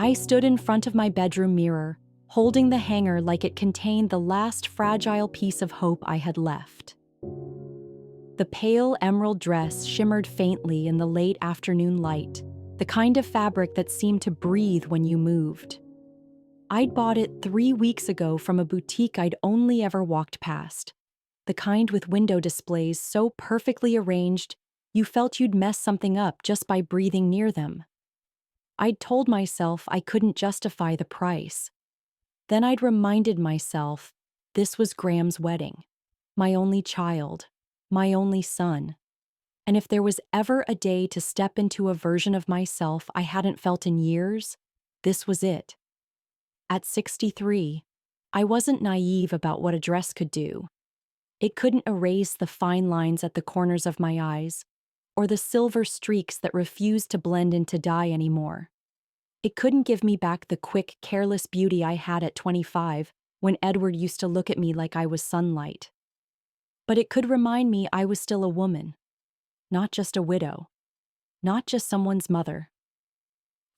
I stood in front of my bedroom mirror, holding the hanger like it contained the last fragile piece of hope I had left. The pale emerald dress shimmered faintly in the late afternoon light, the kind of fabric that seemed to breathe when you moved. I'd bought it 3 weeks ago from a boutique I'd only ever walked past, the kind with window displays so perfectly arranged you felt you'd mess something up just by breathing near them. I'd told myself I couldn't justify the price. Then I'd reminded myself this was Graham's wedding, my only child, my only son. And if there was ever a day to step into a version of myself I hadn't felt in years, this was it. At 63, I wasn't naive about what a dress could do. It couldn't erase the fine lines at the corners of my eyes, or the silver streaks that refused to blend into dye anymore. It couldn't give me back the quick, careless beauty I had at 25 when Edward used to look at me like I was sunlight. But it could remind me I was still a woman, not just a widow, not just someone's mother.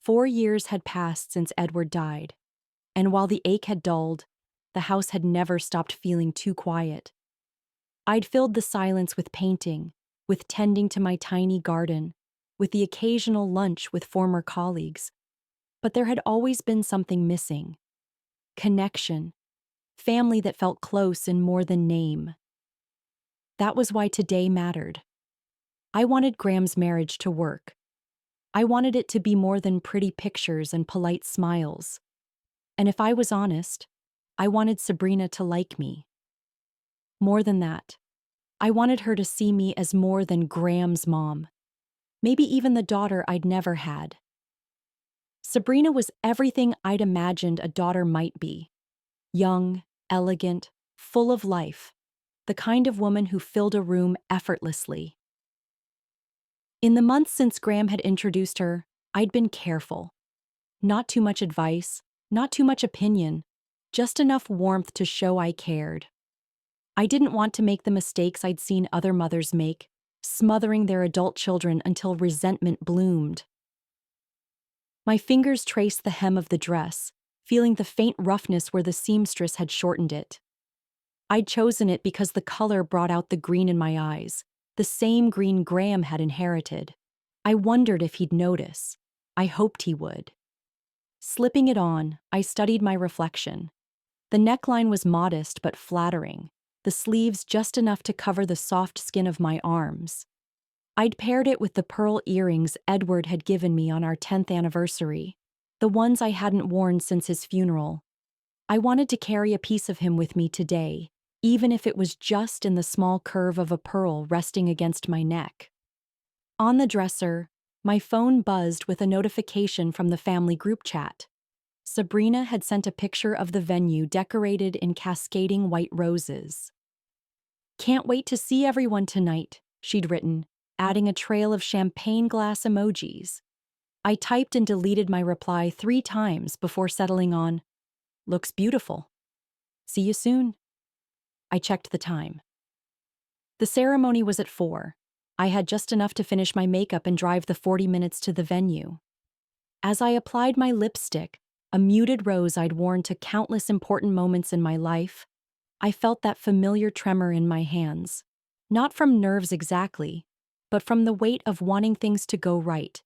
4 years had passed since Edward died, and while the ache had dulled, the house had never stopped feeling too quiet. I'd filled the silence with painting, with tending to my tiny garden, with the occasional lunch with former colleagues. But there had always been something missing. Connection. Family that felt close in more than name. That was why today mattered. I wanted Graham's marriage to work. I wanted it to be more than pretty pictures and polite smiles. And if I was honest, I wanted Sabrina to like me. More than that, I wanted her to see me as more than Graham's mom, maybe even the daughter I'd never had. Sabrina was everything I'd imagined a daughter might be. Young, elegant, full of life, the kind of woman who filled a room effortlessly. In the months since Graham had introduced her, I'd been careful. Not too much advice, not too much opinion, just enough warmth to show I cared. I didn't want to make the mistakes I'd seen other mothers make, smothering their adult children until resentment bloomed. My fingers traced the hem of the dress, feeling the faint roughness where the seamstress had shortened it. I'd chosen it because the color brought out the green in my eyes, the same green Graham had inherited. I wondered if he'd notice. I hoped he would. Slipping it on, I studied my reflection. The neckline was modest but flattering, the sleeves just enough to cover the soft skin of my arms. I'd paired it with the pearl earrings Edward had given me on our 10th anniversary, the ones I hadn't worn since his funeral. I wanted to carry a piece of him with me today, even if it was just in the small curve of a pearl resting against my neck. On the dresser, my phone buzzed with a notification from the family group chat. Sabrina had sent a picture of the venue decorated in cascading white roses. "Can't wait to see everyone tonight," she'd written, adding a trail of champagne glass emojis. I typed and deleted my reply 3 times before settling on, "Looks beautiful. See you soon." I checked the time. The ceremony was at 4. I had just enough to finish my makeup and drive the 40 minutes to the venue. As I applied my lipstick, a muted rose I'd worn to countless important moments in my life, I felt that familiar tremor in my hands. Not from nerves exactly, but from the weight of wanting things to go right,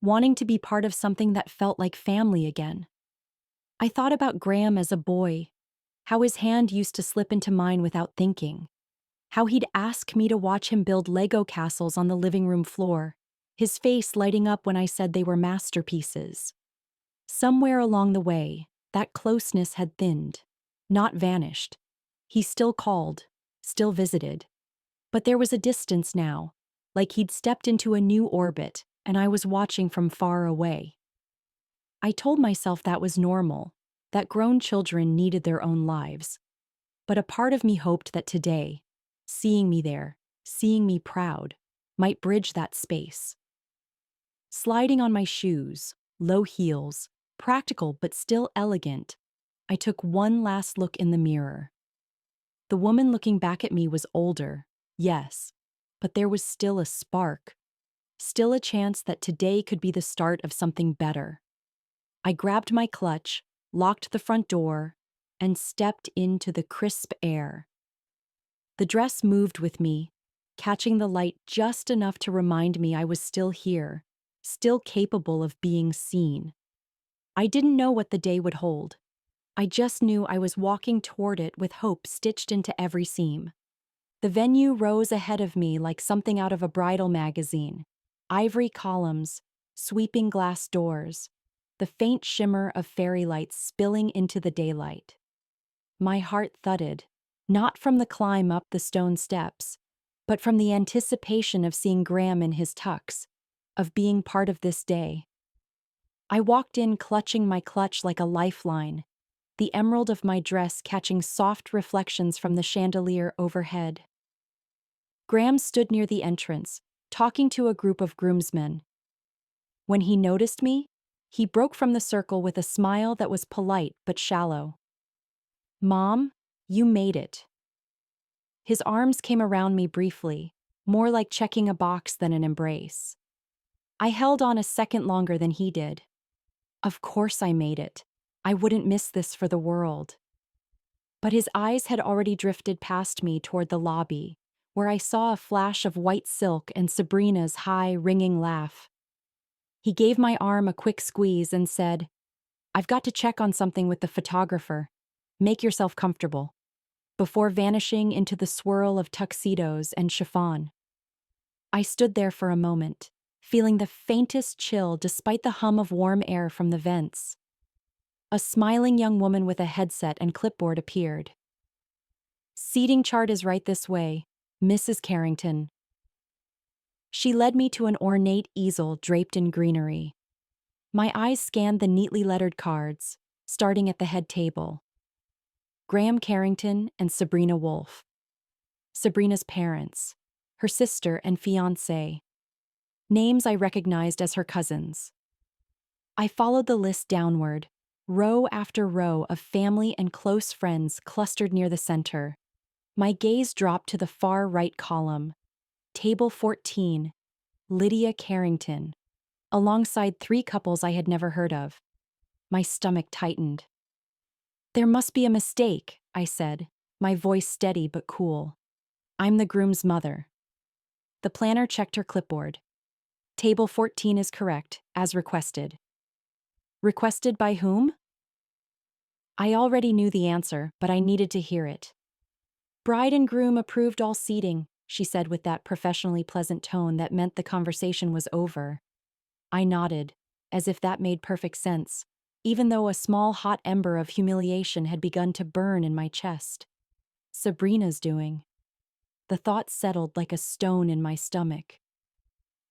wanting to be part of something that felt like family again. I thought about Graham as a boy, how his hand used to slip into mine without thinking, how he'd ask me to watch him build Lego castles on the living room floor, his face lighting up when I said they were masterpieces. Somewhere along the way, that closeness had thinned, not vanished. He still called, still visited. But there was a distance now, like he'd stepped into a new orbit and I was watching from far away. I told myself that was normal, that grown children needed their own lives. But a part of me hoped that today, seeing me there, seeing me proud, might bridge that space. Sliding on my shoes, low heels, practical but still elegant, I took one last look in the mirror. The woman looking back at me was older, yes, but there was still a spark, still a chance that today could be the start of something better. I grabbed my clutch, locked the front door, and stepped into the crisp air. The dress moved with me, catching the light just enough to remind me I was still here, still capable of being seen. I didn't know what the day would hold. I just knew I was walking toward it with hope stitched into every seam. The venue rose ahead of me like something out of a bridal magazine. Ivory columns, sweeping glass doors, the faint shimmer of fairy lights spilling into the daylight. My heart thudded, not from the climb up the stone steps, but from the anticipation of seeing Graham in his tux, of being part of this day. I walked in clutching my clutch like a lifeline, the emerald of my dress catching soft reflections from the chandelier overhead. Graham stood near the entrance, talking to a group of groomsmen. When he noticed me, he broke from the circle with a smile that was polite but shallow. "Mom, you made it." His arms came around me briefly, more like checking a box than an embrace. I held on a second longer than he did. Of course I made it. I wouldn't miss this for the world. But his eyes had already drifted past me toward the lobby, where I saw a flash of white silk and Sabrina's high, ringing laugh. He gave my arm a quick squeeze and said, "I've got to check on something with the photographer. Make yourself comfortable," before vanishing into the swirl of tuxedos and chiffon. I stood there for a moment, feeling the faintest chill despite the hum of warm air from the vents. A smiling young woman with a headset and clipboard appeared. "Seating chart is right this way, Mrs. Carrington." She led me to an ornate easel draped in greenery. My eyes scanned the neatly lettered cards, starting at the head table. Graham Carrington and Sabrina Wolfe. Sabrina's parents, her sister and fiancé. Names I recognized as her cousins. I followed the list downward, row after row of family and close friends clustered near the center. My gaze dropped to the far right column. Table 14, Lydia Carrington, alongside 3 couples I had never heard of. My stomach tightened. "There must be a mistake," I said, my voice steady but cool. "I'm the groom's mother." The planner checked her clipboard. "Table 14 is correct, as requested." Requested by whom? I already knew the answer, but I needed to hear it. "Bride and groom approved all seating," she said with that professionally pleasant tone that meant the conversation was over. I nodded, as if that made perfect sense, even though a small hot ember of humiliation had begun to burn in my chest. Sabrina's doing. The thought settled like a stone in my stomach.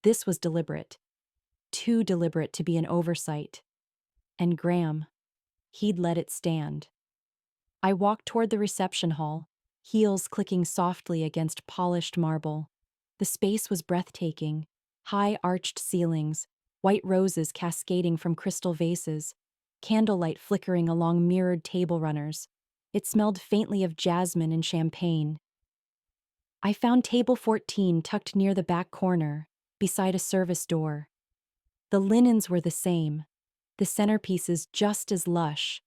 This was deliberate. Too deliberate to be an oversight. And Graham, he'd let it stand. I walked toward the reception hall, heels clicking softly against polished marble. The space was breathtaking. High arched ceilings, white roses cascading from crystal vases, candlelight flickering along mirrored table runners. It smelled faintly of jasmine and champagne. I found table 14 tucked near the back corner, beside a service door. The linens were the same, the centerpieces just as lush,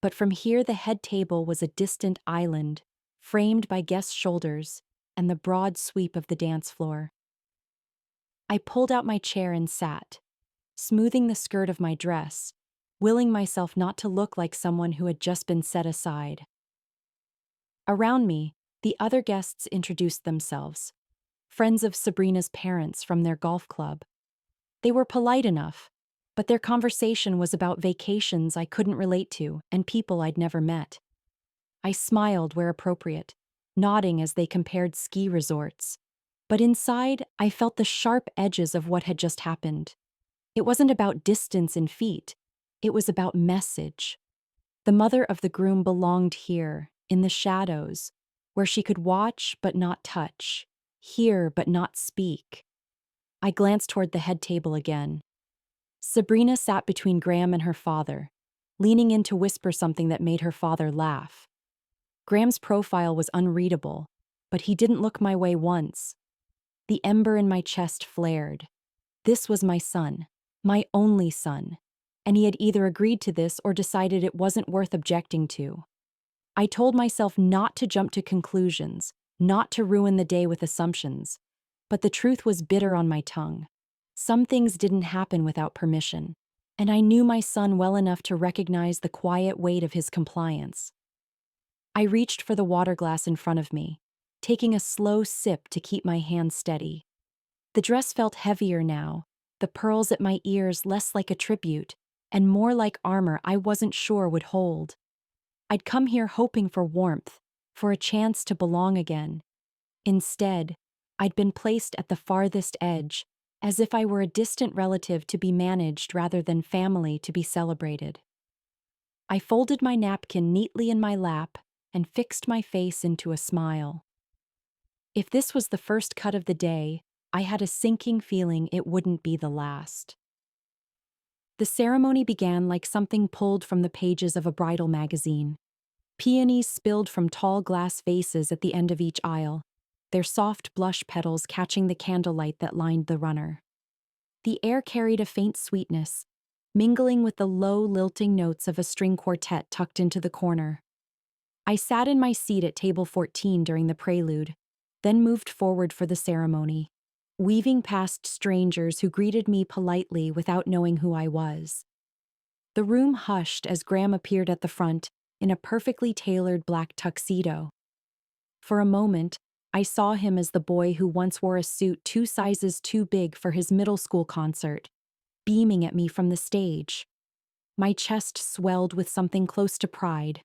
but from here the head table was a distant island, framed by guest shoulders and the broad sweep of the dance floor. I pulled out my chair and sat, smoothing the skirt of my dress, willing myself not to look like someone who had just been set aside. Around me, the other guests introduced themselves, friends of Sabrina's parents from their golf club. They were polite enough, but their conversation was about vacations I couldn't relate to and people I'd never met. I smiled where appropriate, nodding as they compared ski resorts. But inside, I felt the sharp edges of what had just happened. It wasn't about distance in feet. It was about message. The mother of the groom belonged here, in the shadows, where she could watch but not touch, hear but not speak. I glanced toward the head table again. Sabrina sat between Graham and her father, leaning in to whisper something that made her father laugh. Graham's profile was unreadable, but he didn't look my way once. The ember in my chest flared. This was my son, my only son, and he had either agreed to this or decided it wasn't worth objecting to. I told myself not to jump to conclusions, not to ruin the day with assumptions, but the truth was bitter on my tongue. Some things didn't happen without permission, and I knew my son well enough to recognize the quiet weight of his compliance. I reached for the water glass in front of me, taking a slow sip to keep my hand steady. The dress felt heavier now, the pearls at my ears less like a tribute, and more like armor I wasn't sure would hold. I'd come here hoping for warmth, for a chance to belong again. Instead, I'd been placed at the farthest edge, as if I were a distant relative to be managed rather than family to be celebrated. I folded my napkin neatly in my lap and fixed my face into a smile. If this was the first cut of the day, I had a sinking feeling it wouldn't be the last. The ceremony began like something pulled from the pages of a bridal magazine. Peonies spilled from tall glass vases at the end of each aisle, their soft blush petals catching the candlelight that lined the runner. The air carried a faint sweetness, mingling with the low, lilting notes of a string quartet tucked into the corner. I sat in my seat at table 14 during the prelude, then moved forward for the ceremony, weaving past strangers who greeted me politely without knowing who I was. The room hushed as Graham appeared at the front in a perfectly tailored black tuxedo. For a moment, I saw him as the boy who once wore a suit 2 sizes too big for his middle school concert, beaming at me from the stage. My chest swelled with something close to pride,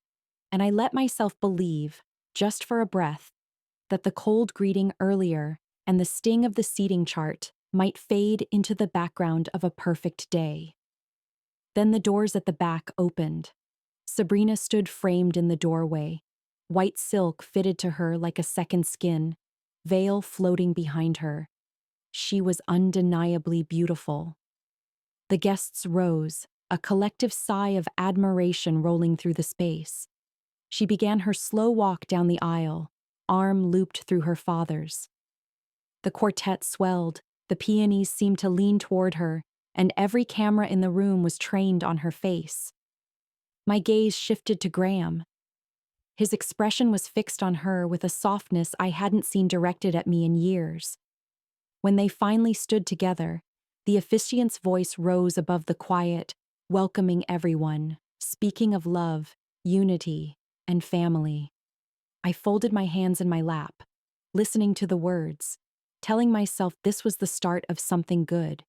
and I let myself believe, just for a breath, that the cold greeting earlier and the sting of the seating chart might fade into the background of a perfect day. Then the doors at the back opened. Sabrina stood framed in the doorway, white silk fitted to her like a second skin, veil floating behind her. She was undeniably beautiful. The guests rose, a collective sigh of admiration rolling through the space. She began her slow walk down the aisle, arm looped through her father's. The quartet swelled, the peonies seemed to lean toward her, and every camera in the room was trained on her face. My gaze shifted to Graham. His expression was fixed on her with a softness I hadn't seen directed at me in years. When they finally stood together, the officiant's voice rose above the quiet, welcoming everyone, speaking of love, unity, and family. I folded my hands in my lap, listening to the words, telling myself this was the start of something good.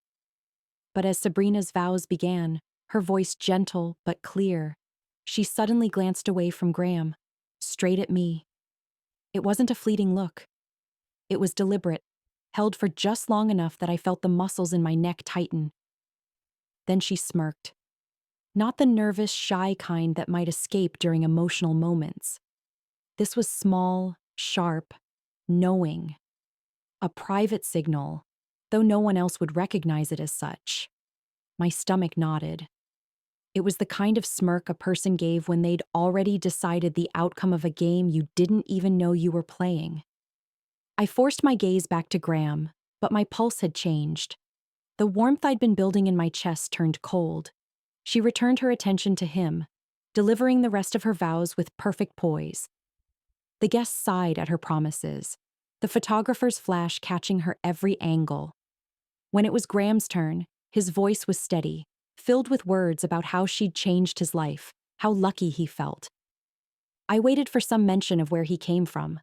But as Sabrina's vows began, her voice gentle but clear, she suddenly glanced away from Graham, straight at me. It wasn't a fleeting look. It was deliberate, held for just long enough that I felt the muscles in my neck tighten. Then she smirked. Not the nervous, shy kind that might escape during emotional moments. This was small, sharp, knowing. A private signal, though no one else would recognize it as such. My stomach nodded. It was the kind of smirk a person gave when they'd already decided the outcome of a game you didn't even know you were playing. I forced my gaze back to Graham, but my pulse had changed. The warmth I'd been building in my chest turned cold. She returned her attention to him, delivering the rest of her vows with perfect poise. The guests sighed at her promises, the photographer's flash catching her every angle. When it was Graham's turn, his voice was steady, filled with words about how she'd changed his life, how lucky he felt. I waited for some mention of where he came from,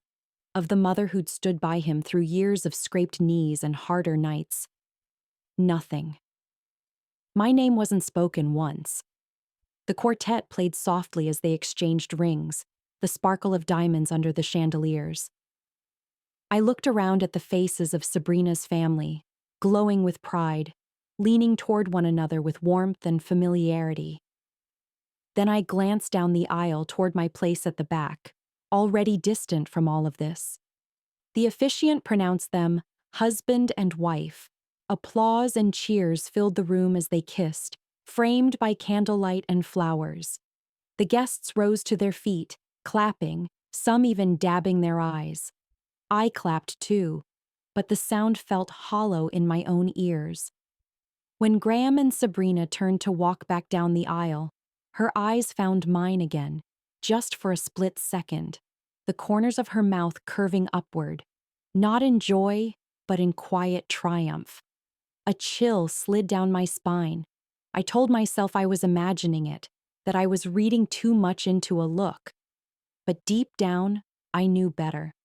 of the mother who'd stood by him through years of scraped knees and harder nights. Nothing. My name wasn't spoken once. The quartet played softly as they exchanged rings, the sparkle of diamonds under the chandeliers. I looked around at the faces of Sabrina's family, glowing with pride, leaning toward one another with warmth and familiarity. Then I glanced down the aisle toward my place at the back, already distant from all of this. The officiant pronounced them husband and wife. Applause and cheers filled the room as they kissed, framed by candlelight and flowers. The guests rose to their feet, clapping, some even dabbing their eyes. I clapped too, but the sound felt hollow in my own ears. When Graham and Sabrina turned to walk back down the aisle, her eyes found mine again, just for a split second, the corners of her mouth curving upward, not in joy, but in quiet triumph. A chill slid down my spine. I told myself I was imagining it, that I was reading too much into a look. But deep down, I knew better.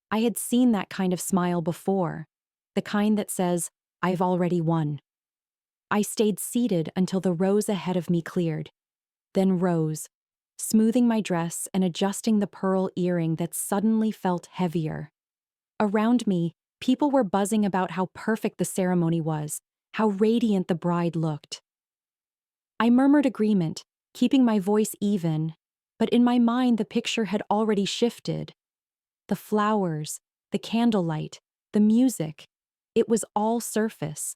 I had seen that kind of smile before, the kind that says, "I've already won." I stayed seated until the rows ahead of me cleared, then rose, smoothing my dress and adjusting the pearl earring that suddenly felt heavier. Around me, people were buzzing about how perfect the ceremony was, how radiant the bride looked. I murmured agreement, keeping my voice even, but in my mind the picture had already shifted. The flowers, the candlelight, the music, it was all surface.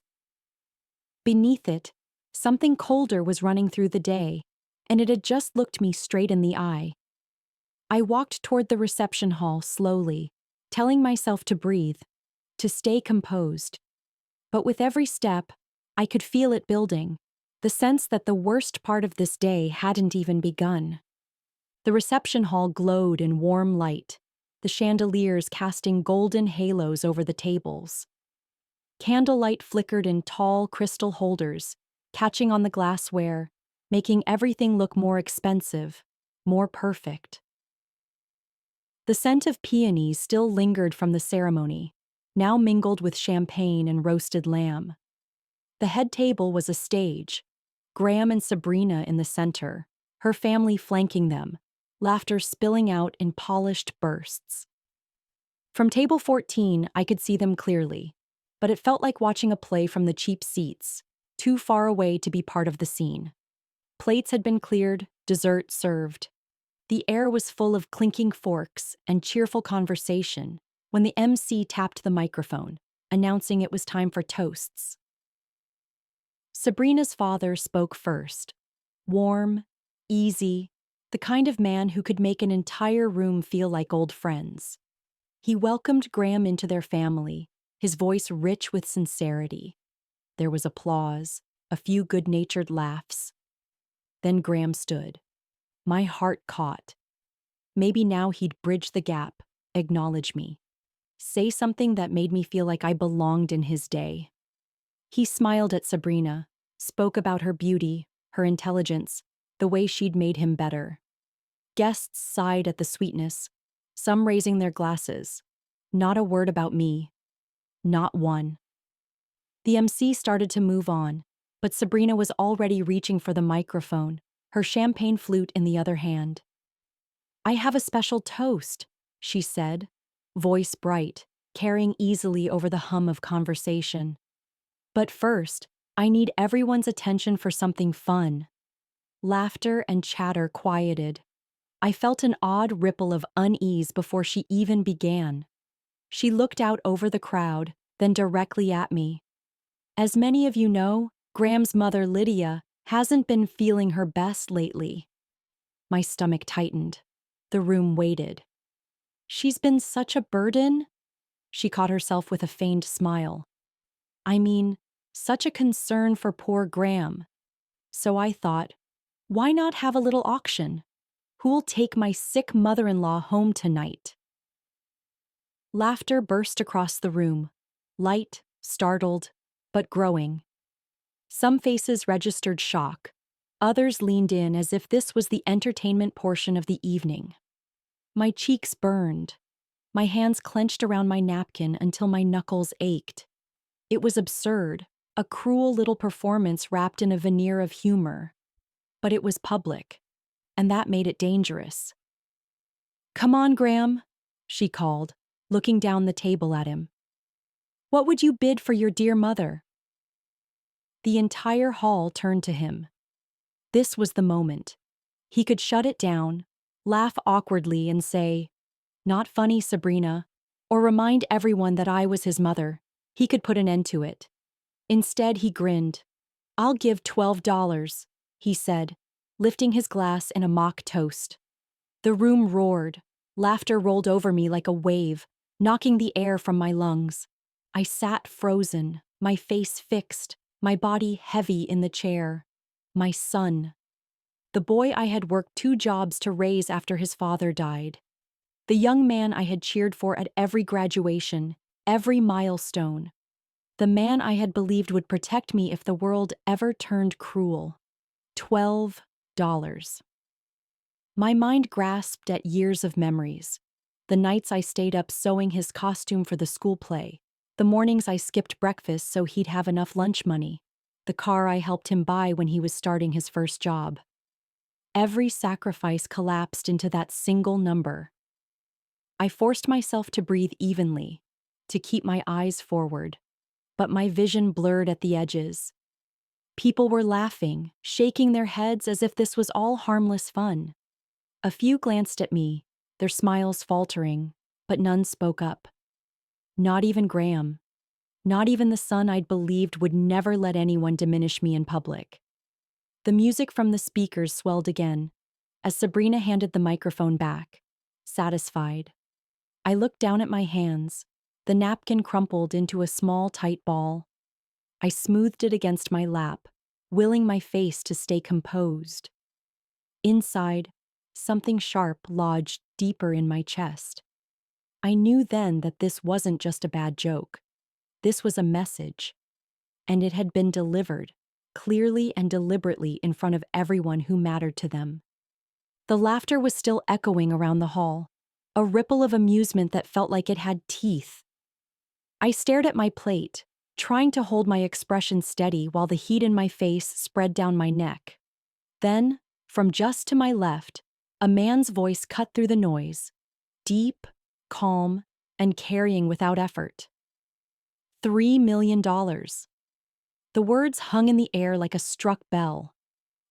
Beneath it, something colder was running through the day, and it had just looked me straight in the eye. I walked toward the reception hall slowly, telling myself to breathe, to stay composed. But with every step, I could feel it building, the sense that the worst part of this day hadn't even begun. The reception hall glowed in warm light, the chandeliers casting golden halos over the tables. Candlelight flickered in tall crystal holders, catching on the glassware, making everything look more expensive, more perfect. The scent of peonies still lingered from the ceremony, now mingled with champagne and roasted lamb. The head table was a stage, Graham and Sabrina in the center, her family flanking them, laughter spilling out in polished bursts. From table 14, I could see them clearly, but it felt like watching a play from the cheap seats, too far away to be part of the scene. Plates had been cleared, dessert served. The air was full of clinking forks and cheerful conversation when the MC tapped the microphone, announcing it was time for toasts. Sabrina's father spoke first. Warm, easy, the kind of man who could make an entire room feel like old friends. He welcomed Graham into their family, his voice rich with sincerity. There was applause, a few good-natured laughs. Then Graham stood. My heart caught. Maybe now he'd bridge the gap, acknowledge me, say something that made me feel like I belonged in his day. He smiled at Sabrina, spoke about her beauty, her intelligence, the way she'd made him better. Guests sighed at the sweetness, some raising their glasses. Not a word about me. Not one. The MC started to move on, but Sabrina was already reaching for the microphone, her champagne flute in the other hand. "I have a special toast," she said, voice bright, carrying easily over the hum of conversation. "But first, I need everyone's attention for something fun." Laughter and chatter quieted. I felt an odd ripple of unease before she even began. She looked out over the crowd, then directly at me. "As many of you know, Graham's mother, Lydia, hasn't been feeling her best lately." My stomach tightened. The room waited. "She's been such a burden?" She caught herself with a feigned smile. "I mean, such a concern for poor Graham." So I thought, why not have a little auction? Who'll take my sick mother-in-law home tonight? Laughter burst across the room, light, startled, but growing. Some faces registered shock. Others leaned in as if this was the entertainment portion of the evening. My cheeks burned. My hands clenched around my napkin until my knuckles ached. It was absurd, a cruel little performance wrapped in a veneer of humor. But it was public, and that made it dangerous. "Come on, Graham," she called, looking down the table at him. "What would you bid for your dear mother?" The entire hall turned to him. This was the moment. He could shut it down, laugh awkwardly and say, "Not funny, Sabrina," or remind everyone that I was his mother. He could put an end to it. Instead, he grinned. "I'll give $12, he said, lifting his glass in a mock toast. The room roared. Laughter rolled over me like a wave, knocking the air from my lungs. I sat frozen, my face fixed, my body heavy in the chair. My son. The boy I had worked 2 jobs to raise after his father died. The young man I had cheered for at every graduation, every milestone. The man I had believed would protect me if the world ever turned cruel. $12. My mind grasped at years of memories. The nights I stayed up sewing his costume for the school play. The mornings I skipped breakfast so he'd have enough lunch money. The car I helped him buy when he was starting his first job. Every sacrifice collapsed into that single number. I forced myself to breathe evenly, to keep my eyes forward, but my vision blurred at the edges. People were laughing, shaking their heads as if this was all harmless fun. A few glanced at me, their smiles faltering, but none spoke up. Not even Graham. Not even the son I'd believed would never let anyone diminish me in public. The music from the speakers swelled again, as Sabrina handed the microphone back, satisfied. I looked down at my hands, the napkin crumpled into a small, tight ball. I smoothed it against my lap, willing my face to stay composed. Inside, something sharp lodged deeper in my chest. I knew then that this wasn't just a bad joke. This was a message, and it had been delivered, clearly and deliberately in front of everyone who mattered to them. The laughter was still echoing around the hall, a ripple of amusement that felt like it had teeth. I stared at my plate, trying to hold my expression steady while the heat in my face spread down my neck. Then, from just to my left, a man's voice cut through the noise, deep, calm, and carrying without effort. $3 million. The words hung in the air like a struck bell.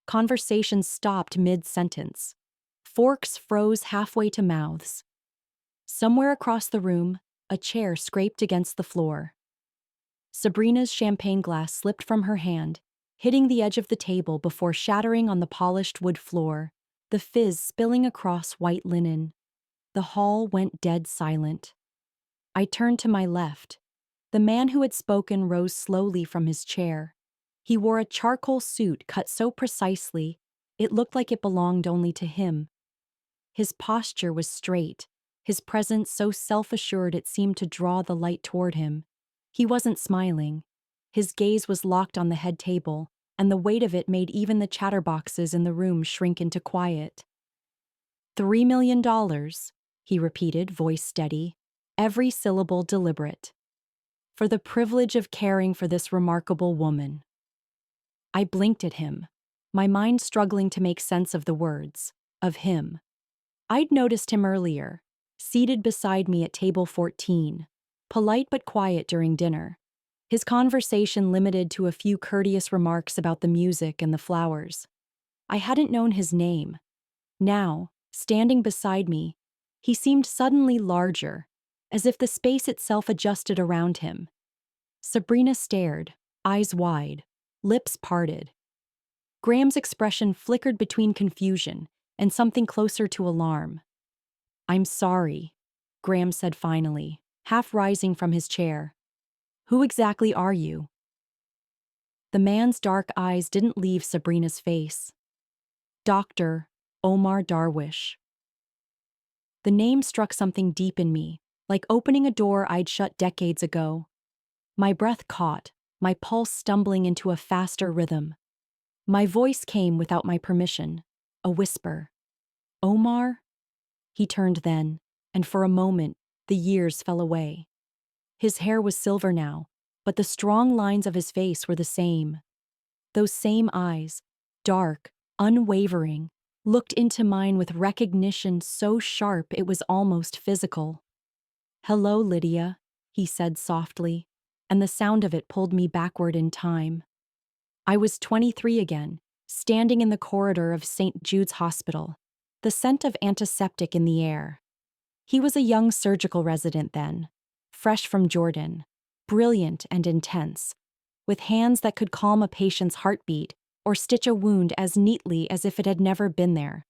Conversation stopped mid-sentence. Forks froze halfway to mouths. Somewhere across the room, a chair scraped against the floor. Sabrina's champagne glass slipped from her hand, hitting the edge of the table before shattering on the polished wood floor, the fizz spilling across white linen. The hall went dead silent. I turned to my left. The man who had spoken rose slowly from his chair. He wore a charcoal suit cut so precisely, it looked like it belonged only to him. His posture was straight, his presence so self-assured it seemed to draw the light toward him. He wasn't smiling. His gaze was locked on the head table, and the weight of it made even the chatterboxes in the room shrink into quiet. $3 million, he repeated, voice steady, every syllable deliberate. For the privilege of caring for this remarkable woman. I blinked at him, my mind struggling to make sense of the words, of him. I'd noticed him earlier, seated beside me at table 14, polite but quiet during dinner. His conversation limited to a few courteous remarks about the music and the flowers. I hadn't known his name. Now, standing beside me, he seemed suddenly larger, as if the space itself adjusted around him. Sabrina stared, eyes wide, lips parted. Graham's expression flickered between confusion and something closer to alarm. "I'm sorry," Graham said finally, half rising from his chair. "Who exactly are you?" The man's dark eyes didn't leave Sabrina's face. Dr. Omar Darwish. The name struck something deep in me, like opening a door I'd shut decades ago. My breath caught, my pulse stumbling into a faster rhythm. My voice came without my permission, a whisper. "Omar?" He turned then, and for a moment, the years fell away. His hair was silver now, but the strong lines of his face were the same. Those same eyes, dark, unwavering, looked into mine with recognition so sharp it was almost physical. "Hello, Lydia," he said softly, and the sound of it pulled me backward in time. I was 23 again, standing in the corridor of St. Jude's Hospital, the scent of antiseptic in the air. He was a young surgical resident then, fresh from Jordan, brilliant and intense, with hands that could calm a patient's heartbeat or stitch a wound as neatly as if it had never been there.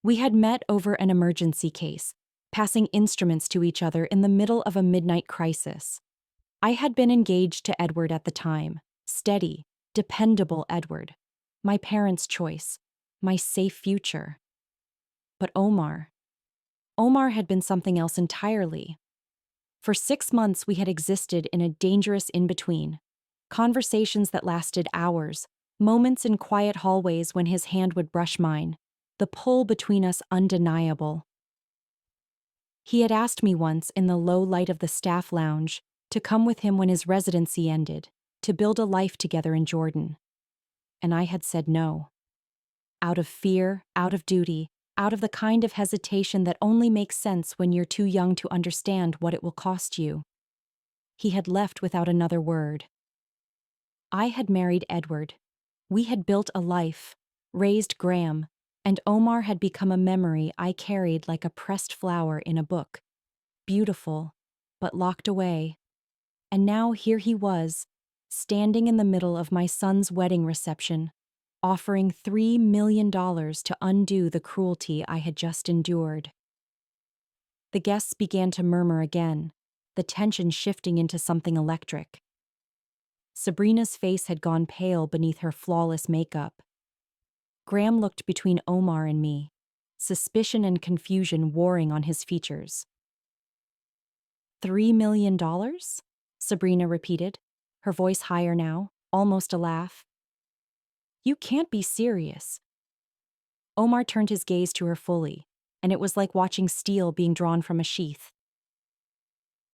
We had met over an emergency case, passing instruments to each other in the middle of a midnight crisis. I had been engaged to Edward at the time, Steady, dependable Edward. My parents' choice. My safe future. But Omar had been something else entirely. For 6 months, we had existed in a dangerous in-between. Conversations that lasted hours, moments in quiet hallways when his hand would brush mine, the pull between us undeniable. He had asked me once in the low light of the staff lounge to come with him when his residency ended, to build a life together in Jordan. And I had said no. Out of fear, out of duty, out of the kind of hesitation that only makes sense when you're too young to understand what it will cost you. He had left without another word. I had married Edward. We had built a life, raised Graham, and Omar had become a memory I carried like a pressed flower in a book. Beautiful, but locked away. And now here he was, standing in the middle of my son's wedding reception, offering $3 million to undo the cruelty I had just endured. The guests began to murmur again, the tension shifting into something electric. Sabrina's face had gone pale beneath her flawless makeup. Graham looked between Omar and me, suspicion and confusion warring on his features. $3 million? Sabrina repeated, her voice higher now, almost a laugh. You can't be serious. Omar turned his gaze to her fully, and it was like watching steel being drawn from a sheath.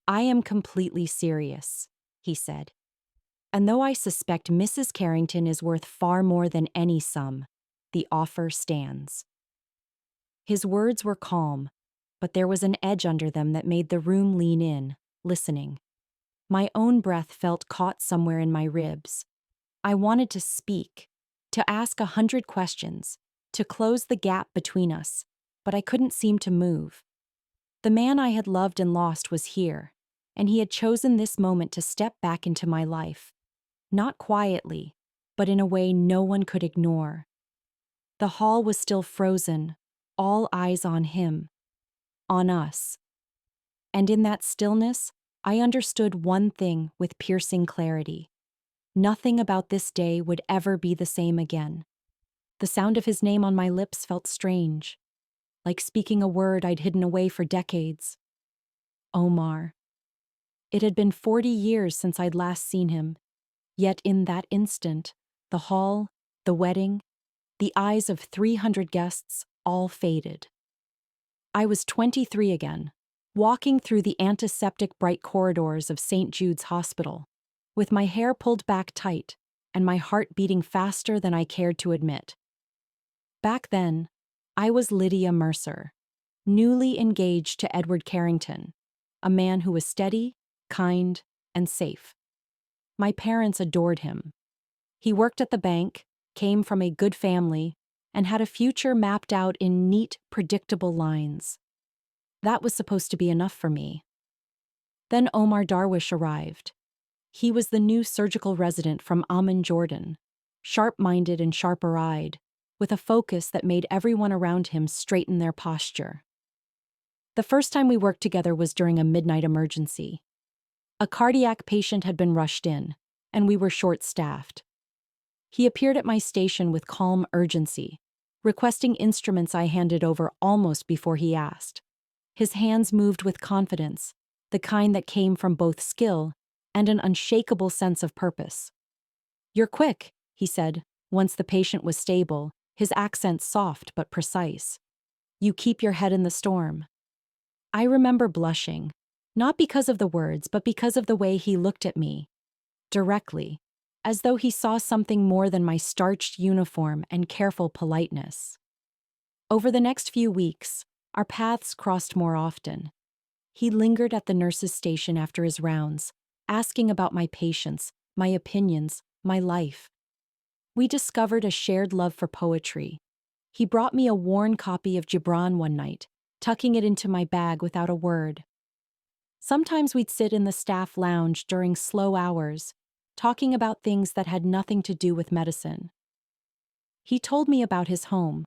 I am completely serious, he said. And though I suspect Mrs. Carrington is worth far more than any sum, the offer stands. His words were calm, but there was an edge under them that made the room lean in, listening. My own breath felt caught somewhere in my ribs. I wanted to speak, to ask 100 questions, to close the gap between us, but I couldn't seem to move. The man I had loved and lost was here, and he had chosen this moment to step back into my life. Not quietly, but in a way no one could ignore. The hall was still frozen, all eyes on him, on us. And in that stillness, I understood one thing with piercing clarity. Nothing about this day would ever be the same again. The sound of his name on my lips felt strange, like speaking a word I'd hidden away for decades. Omar. It had been 40 years since I'd last seen him, yet in that instant, the hall, the wedding, the eyes of 300 guests all faded. I was 23 again, walking through the antiseptic bright corridors of St. Jude's Hospital, with my hair pulled back tight and my heart beating faster than I cared to admit. Back then, I was Lydia Mercer, newly engaged to Edward Carrington, a man who was steady, kind, and safe. My parents adored him. He worked at the bank, came from a good family, and had a future mapped out in neat, predictable lines. That was supposed to be enough for me. Then Omar Darwish arrived. He was the new surgical resident from Amman, Jordan, sharp-minded and sharper-eyed, with a focus that made everyone around him straighten their posture. The first time we worked together was during a midnight emergency. A cardiac patient had been rushed in, and we were short-staffed. He appeared at my station with calm urgency, requesting instruments I handed over almost before he asked. His hands moved with confidence, the kind that came from both skill and an unshakable sense of purpose. "You're quick," he said, once the patient was stable, his accent soft but precise. "You keep your head in the storm." I remember blushing, not because of the words, but because of the way he looked at me, directly, as though he saw something more than my starched uniform and careful politeness. Over the next few weeks, our paths crossed more often. He lingered at the nurse's station after his rounds, asking about my patients, my opinions, my life. We discovered a shared love for poetry. He brought me a worn copy of Gibran one night, tucking it into my bag without a word. Sometimes we'd sit in the staff lounge during slow hours, talking about things that had nothing to do with medicine. He told me about his home,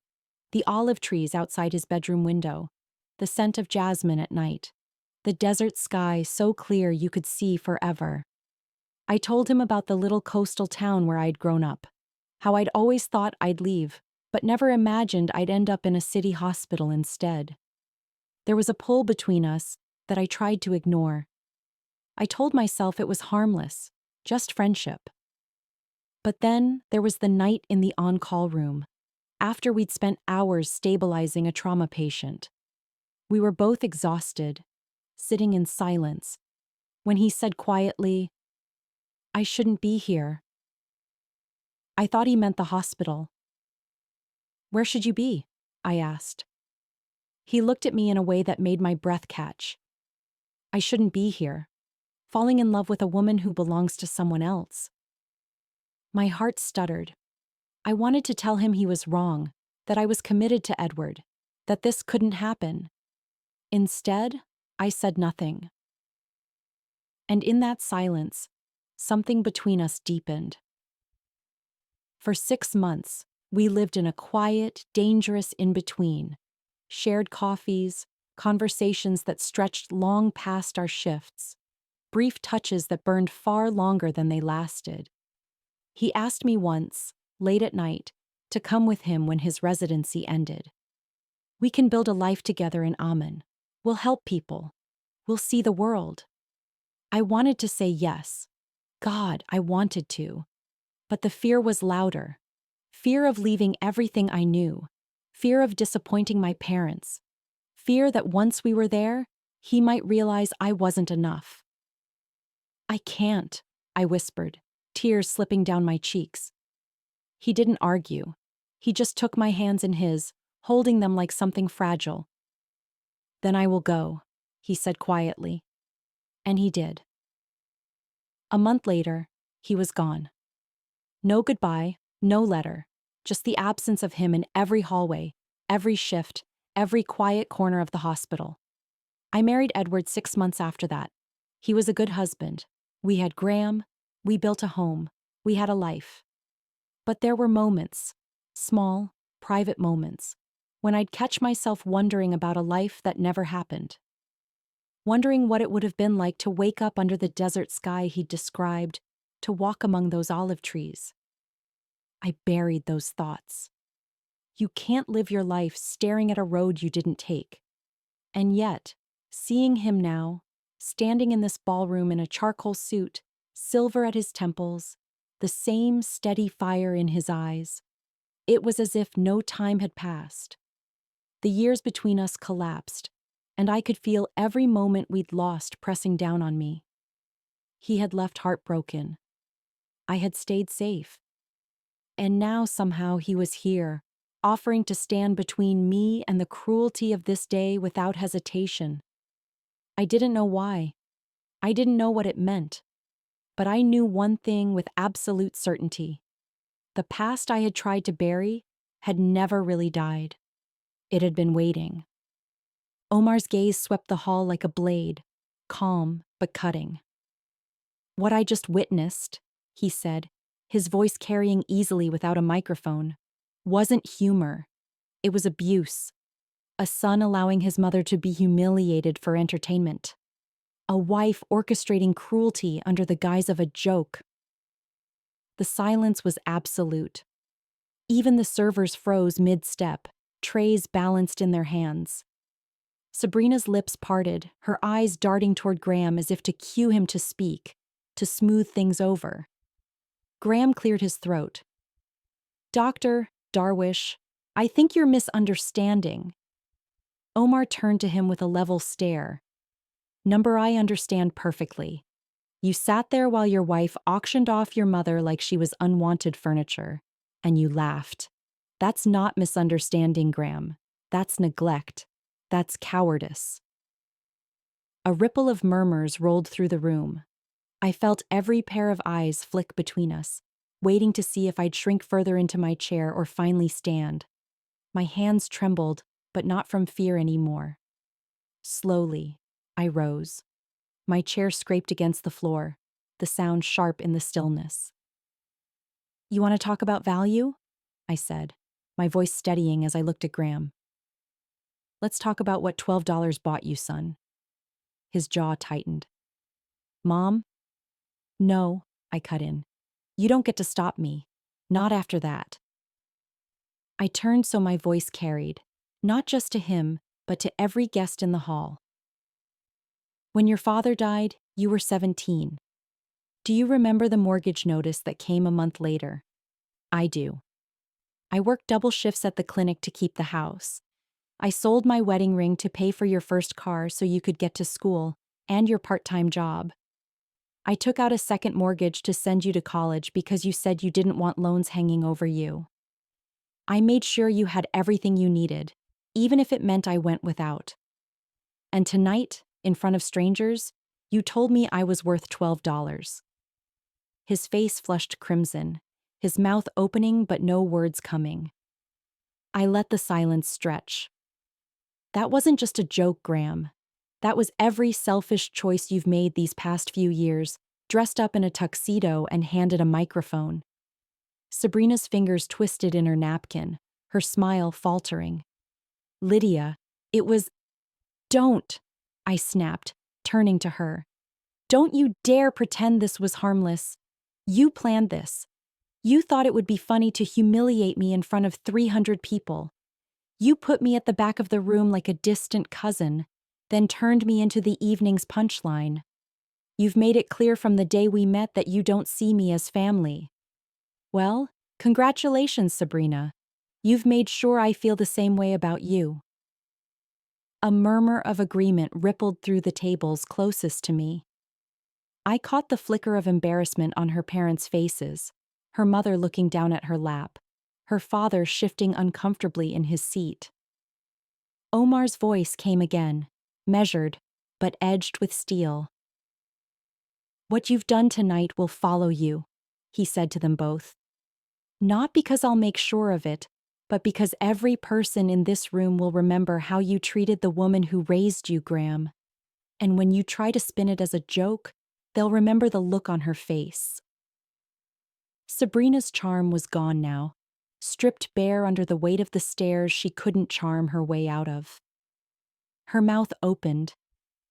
the olive trees outside his bedroom window, the scent of jasmine at night, the desert sky so clear you could see forever. I told him about the little coastal town where I'd grown up, how I'd always thought I'd leave, but never imagined I'd end up in a city hospital instead. There was a pull between us that I tried to ignore. I told myself it was harmless, just friendship. But then there was the night in the on-call room, after we'd spent hours stabilizing a trauma patient. We were both exhausted, sitting in silence, when he said quietly, "I shouldn't be here." I thought he meant the hospital. "Where should you be?" I asked. He looked at me in a way that made my breath catch. "I shouldn't be here, falling in love with a woman who belongs to someone else." My heart stuttered. I wanted to tell him he was wrong, that I was committed to Edward, that this couldn't happen. Instead, I said nothing. And in that silence, something between us deepened. For 6 months, we lived in a quiet, dangerous in-between, shared coffees, conversations that stretched long past our shifts, brief touches that burned far longer than they lasted. He asked me once, late at night, to come with him when his residency ended. "We can build a life together in Amen. We'll help people. We'll see the world." I wanted to say yes. God, I wanted to. But the fear was louder. Fear of leaving everything I knew. Fear of disappointing my parents. Fear that once we were there, he might realize I wasn't enough. "I can't," I whispered, tears slipping down my cheeks. He didn't argue. He just took my hands in his, holding them like something fragile. "Then I will go," he said quietly. And he did. A month later, he was gone. No goodbye, no letter, just the absence of him in every hallway, every shift, every quiet corner of the hospital. I married Edward 6 months after that. He was a good husband. We had Graham. We built a home. We had a life. But there were moments, small, private moments, when I'd catch myself wondering about a life that never happened. Wondering what it would have been like to wake up under the desert sky he'd described, to walk among those olive trees. I buried those thoughts. You can't live your life staring at a road you didn't take. And yet, seeing him now, standing in this ballroom in a charcoal suit, silver at his temples, the same steady fire in his eyes, it was as if no time had passed. The years between us collapsed, and I could feel every moment we'd lost pressing down on me. He had left heartbroken. I had stayed safe. And now somehow he was here, offering to stand between me and the cruelty of this day without hesitation. I didn't know why. I didn't know what it meant. But I knew one thing with absolute certainty. The past I had tried to bury had never really died. It had been waiting. Omar's gaze swept the hall like a blade, calm but cutting. "What I just witnessed," he said, his voice carrying easily without a microphone, "wasn't humor. It was abuse. A son allowing his mother to be humiliated for entertainment. A wife orchestrating cruelty under the guise of a joke." The silence was absolute. Even the servers froze mid-step, trays balanced in their hands. Sabrina's lips parted, her eyes darting toward Graham as if to cue him to speak, to smooth things over. Graham cleared his throat. "Dr. Darwish, I think you're misunderstanding." Omar turned to him with a level stare. "Number, I understand perfectly. You sat there while your wife auctioned off your mother like she was unwanted furniture, and you laughed. That's not misunderstanding, Graham. That's neglect. That's cowardice." A ripple of murmurs rolled through the room. I felt every pair of eyes flick between us, waiting to see if I'd shrink further into my chair or finally stand. My hands trembled, but not from fear anymore. Slowly, I rose. My chair scraped against the floor, the sound sharp in the stillness. "You want to talk about value?" I said, my voice steadying as I looked at Graham. "Let's talk about what $12 bought you, son." His jaw tightened. "Mom?" "No." I cut in. You don't get to stop me. Not after that. I turned so my voice carried, not just to him, but to every guest in the hall. When your father died, you were 17. Do you remember the mortgage notice that came a month later? I do. I worked double shifts at the clinic to keep the house. I sold my wedding ring to pay for your first car so you could get to school, and your part-time job. I took out a second mortgage to send you to college because you said you didn't want loans hanging over you. I made sure you had everything you needed, even if it meant I went without. And tonight, in front of strangers, you told me I was worth $12. His face flushed crimson, his mouth opening but no words coming. I let the silence stretch. That wasn't just a joke, Graham. That was every selfish choice you've made these past few years, dressed up in a tuxedo and handed a microphone. Sabrina's fingers twisted in her napkin, her smile faltering. Lydia, it was... Don't, I snapped, turning to her. Don't you dare pretend this was harmless. You planned this. You thought it would be funny to humiliate me in front of 300 people. You put me at the back of the room like a distant cousin, then turned me into the evening's punchline. You've made it clear from the day we met that you don't see me as family. Well, congratulations, Sabrina. You've made sure I feel the same way about you. A murmur of agreement rippled through the tables closest to me. I caught the flicker of embarrassment on her parents' faces, her mother looking down at her lap, her father shifting uncomfortably in his seat. Omar's voice came again, measured, but edged with steel. What you've done tonight will follow you, he said to them both. Not because I'll make sure of it, but because every person in this room will remember how you treated the woman who raised you, Graham. And when you try to spin it as a joke, they'll remember the look on her face. Sabrina's charm was gone now, stripped bare under the weight of the stairs she couldn't charm her way out of. Her mouth opened,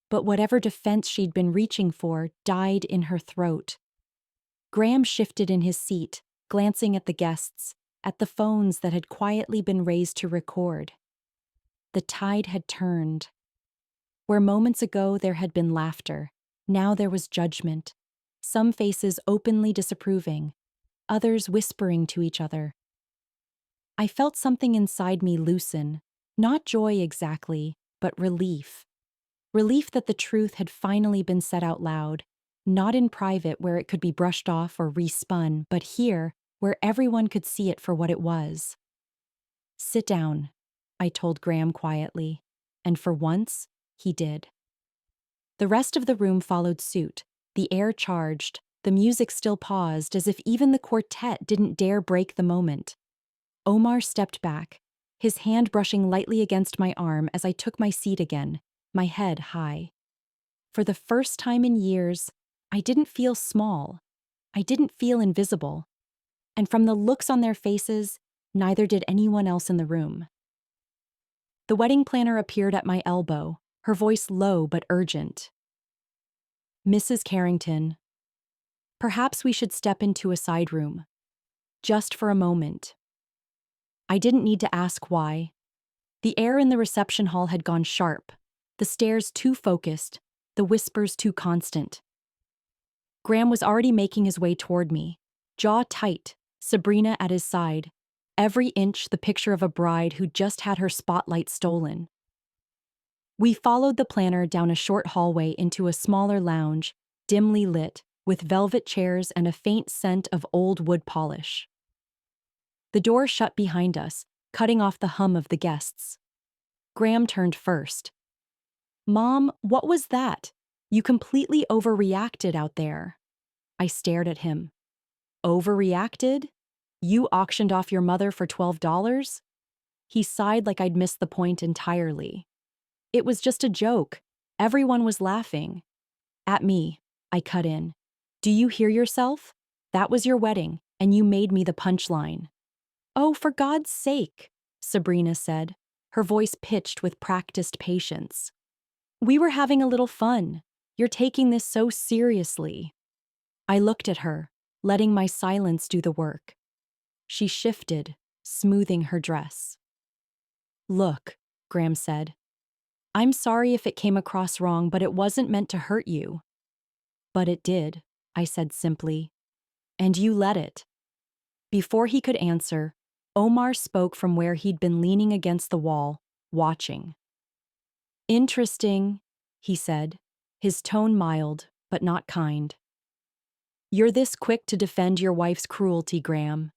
but whatever defense she'd been reaching for died in her throat. Graham shifted in his seat, glancing at the guests, at the phones that had quietly been raised to record. The tide had turned. Where moments ago there had been laughter, now there was judgment, some faces openly disapproving, others whispering to each other. I felt something inside me loosen, not joy exactly, but relief. Relief that the truth had finally been said out loud, not in private where it could be brushed off or respun, but here, where everyone could see it for what it was. Sit down, I told Graham quietly, and for once, he did. The rest of the room followed suit, the air charged, the music still paused as if even the quartet didn't dare break the moment. Omar stepped back, his hand brushing lightly against my arm as I took my seat again, my head high. For the first time in years, I didn't feel small. I didn't feel invisible. And from the looks on their faces, neither did anyone else in the room. The wedding planner appeared at my elbow, her voice low but urgent. Mrs. Carrington, perhaps we should step into a side room. Just for a moment. I didn't need to ask why. The air in the reception hall had gone sharp, the stares too focused, the whispers too constant. Graham was already making his way toward me, jaw tight, Sabrina at his side, every inch the picture of a bride who'd just had her spotlight stolen. We followed the planner down a short hallway into a smaller lounge, dimly lit, with velvet chairs and a faint scent of old wood polish. The door shut behind us, cutting off the hum of the guests. Graham turned first. Mom, what was that? You completely overreacted out there. I stared at him. Overreacted? You auctioned off your mother for $12? He sighed like I'd missed the point entirely. It was just a joke. Everyone was laughing. At me, I cut in. Do you hear yourself? That was your wedding, and you made me the punchline. Oh, for God's sake, Sabrina said, her voice pitched with practiced patience. We were having a little fun. You're taking this so seriously. I looked at her, letting my silence do the work. She shifted, smoothing her dress. Look, Graham said. I'm sorry if it came across wrong, but it wasn't meant to hurt you. But it did, I said simply. And you let it. Before he could answer, Omar spoke from where he'd been leaning against the wall, watching. Interesting, he said, his tone mild, but not kind. You're this quick to defend your wife's cruelty, Graham.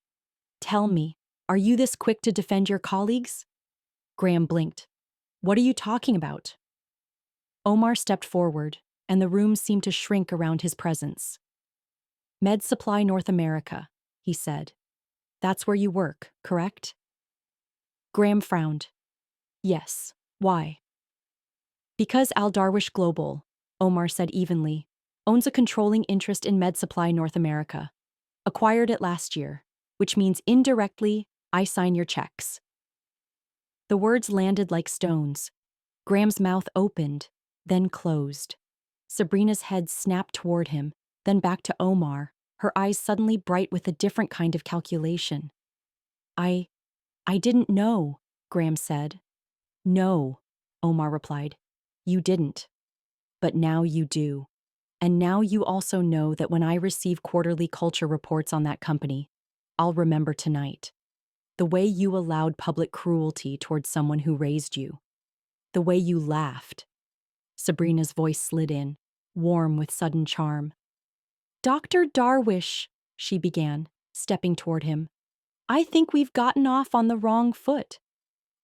Tell me, are you this quick to defend your colleagues? Graham blinked. What are you talking about? Omar stepped forward, and the room seemed to shrink around his presence. Med Supply North America, he said. That's where you work, correct? Graham frowned. Yes. Why? Because Al Darwish Global, Omar said evenly, owns a controlling interest in Med Supply North America. Acquired it last year, which means indirectly, I sign your checks. The words landed like stones. Graham's mouth opened, then closed. Sabrina's head snapped toward him, then back to Omar, her eyes suddenly bright with a different kind of calculation. I didn't know, Graham said. No, Omar replied. You didn't. But now you do. And now you also know that when I receive quarterly culture reports on that company, I'll remember tonight. The way you allowed public cruelty towards someone who raised you. The way you laughed. Sabrina's voice slid in, warm with sudden charm. Dr. Darwish, she began, stepping toward him. I think we've gotten off on the wrong foot.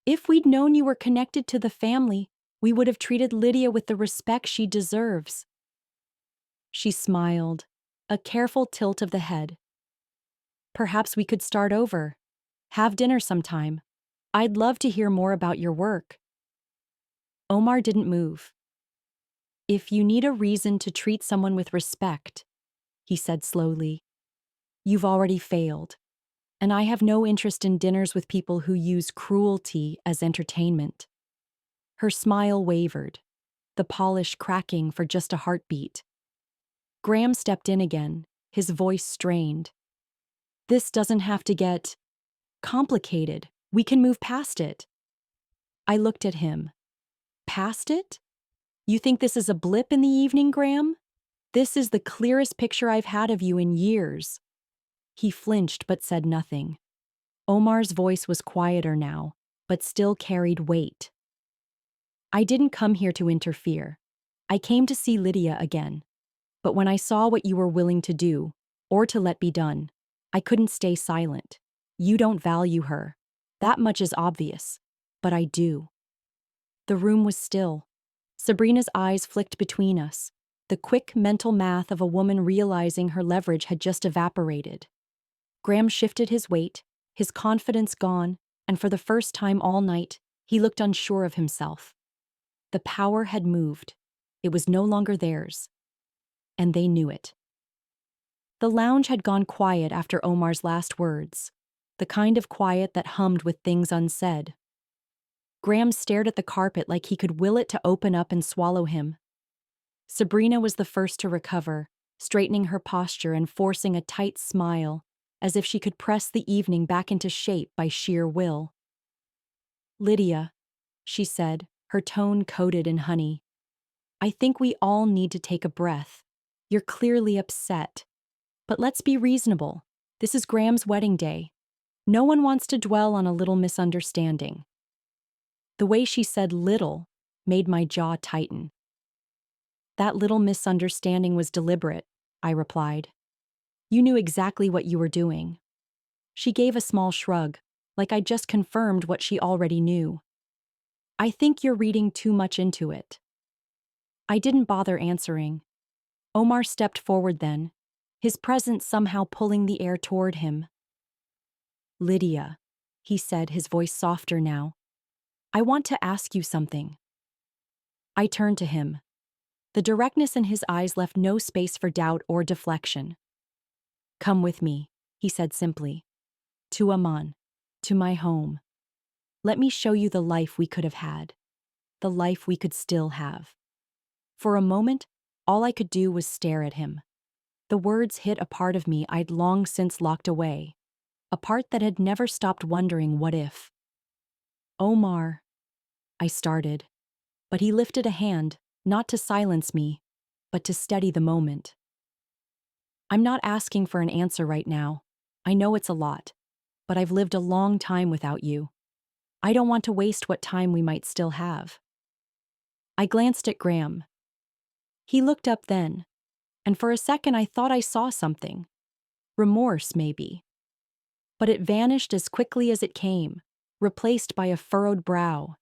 If we'd known you were connected to the family, we would have treated Lydia with the respect she deserves. She smiled, a careful tilt of the head. Perhaps we could start over. Have dinner sometime. I'd love to hear more about your work. Omar didn't move. If you need a reason to treat someone with respect, he said slowly, you've already failed. And I have no interest in dinners with people who use cruelty as entertainment. Her smile wavered, the polish cracking for just a heartbeat. Graham stepped in again, his voice strained. This doesn't have to get complicated. We can move past it. I looked at him. Past it? You think this is a blip in the evening, Graham? This is the clearest picture I've had of you in years. He flinched but said nothing. Omar's voice was quieter now, but still carried weight. I didn't come here to interfere. I came to see Lydia again. But when I saw what you were willing to do, or to let be done, I couldn't stay silent. You don't value her. That much is obvious. But I do. The room was still. Sabrina's eyes flicked between us, the quick mental math of a woman realizing her leverage had just evaporated. Graham shifted his weight, his confidence gone, and for the first time all night, he looked unsure of himself. The power had moved. It was no longer theirs. And they knew it. The lounge had gone quiet after Omar's last words, the kind of quiet that hummed with things unsaid. Graham stared at the carpet like he could will it to open up and swallow him. Sabrina was the first to recover, straightening her posture and forcing a tight smile, as if she could press the evening back into shape by sheer will. Lydia, she said, her tone coated in honey. I think we all need to take a breath. You're clearly upset. But let's be reasonable. This is Graham's wedding day. No one wants to dwell on a little misunderstanding. The way she said little made my jaw tighten. That little misunderstanding was deliberate, I replied. You knew exactly what you were doing. She gave a small shrug, like I'd just confirmed what she already knew. I think you're reading too much into it. I didn't bother answering. Omar stepped forward then, his presence somehow pulling the air toward him. Lydia, he said, his voice softer now. I want to ask you something. I turned to him. The directness in his eyes left no space for doubt or deflection. Come with me, he said simply. To Amman, to my home. Let me show you the life we could have had. The life we could still have. For a moment, all I could do was stare at him. The words hit a part of me I'd long since locked away, a part that had never stopped wondering what if. Omar, I started, but he lifted a hand, not to silence me, but to steady the moment. I'm not asking for an answer right now. I know it's a lot, but I've lived a long time without you. I don't want to waste what time we might still have. I glanced at Graham. He looked up then, and for a second I thought I saw something. Remorse, maybe. But it vanished as quickly as it came, replaced by a furrowed brow.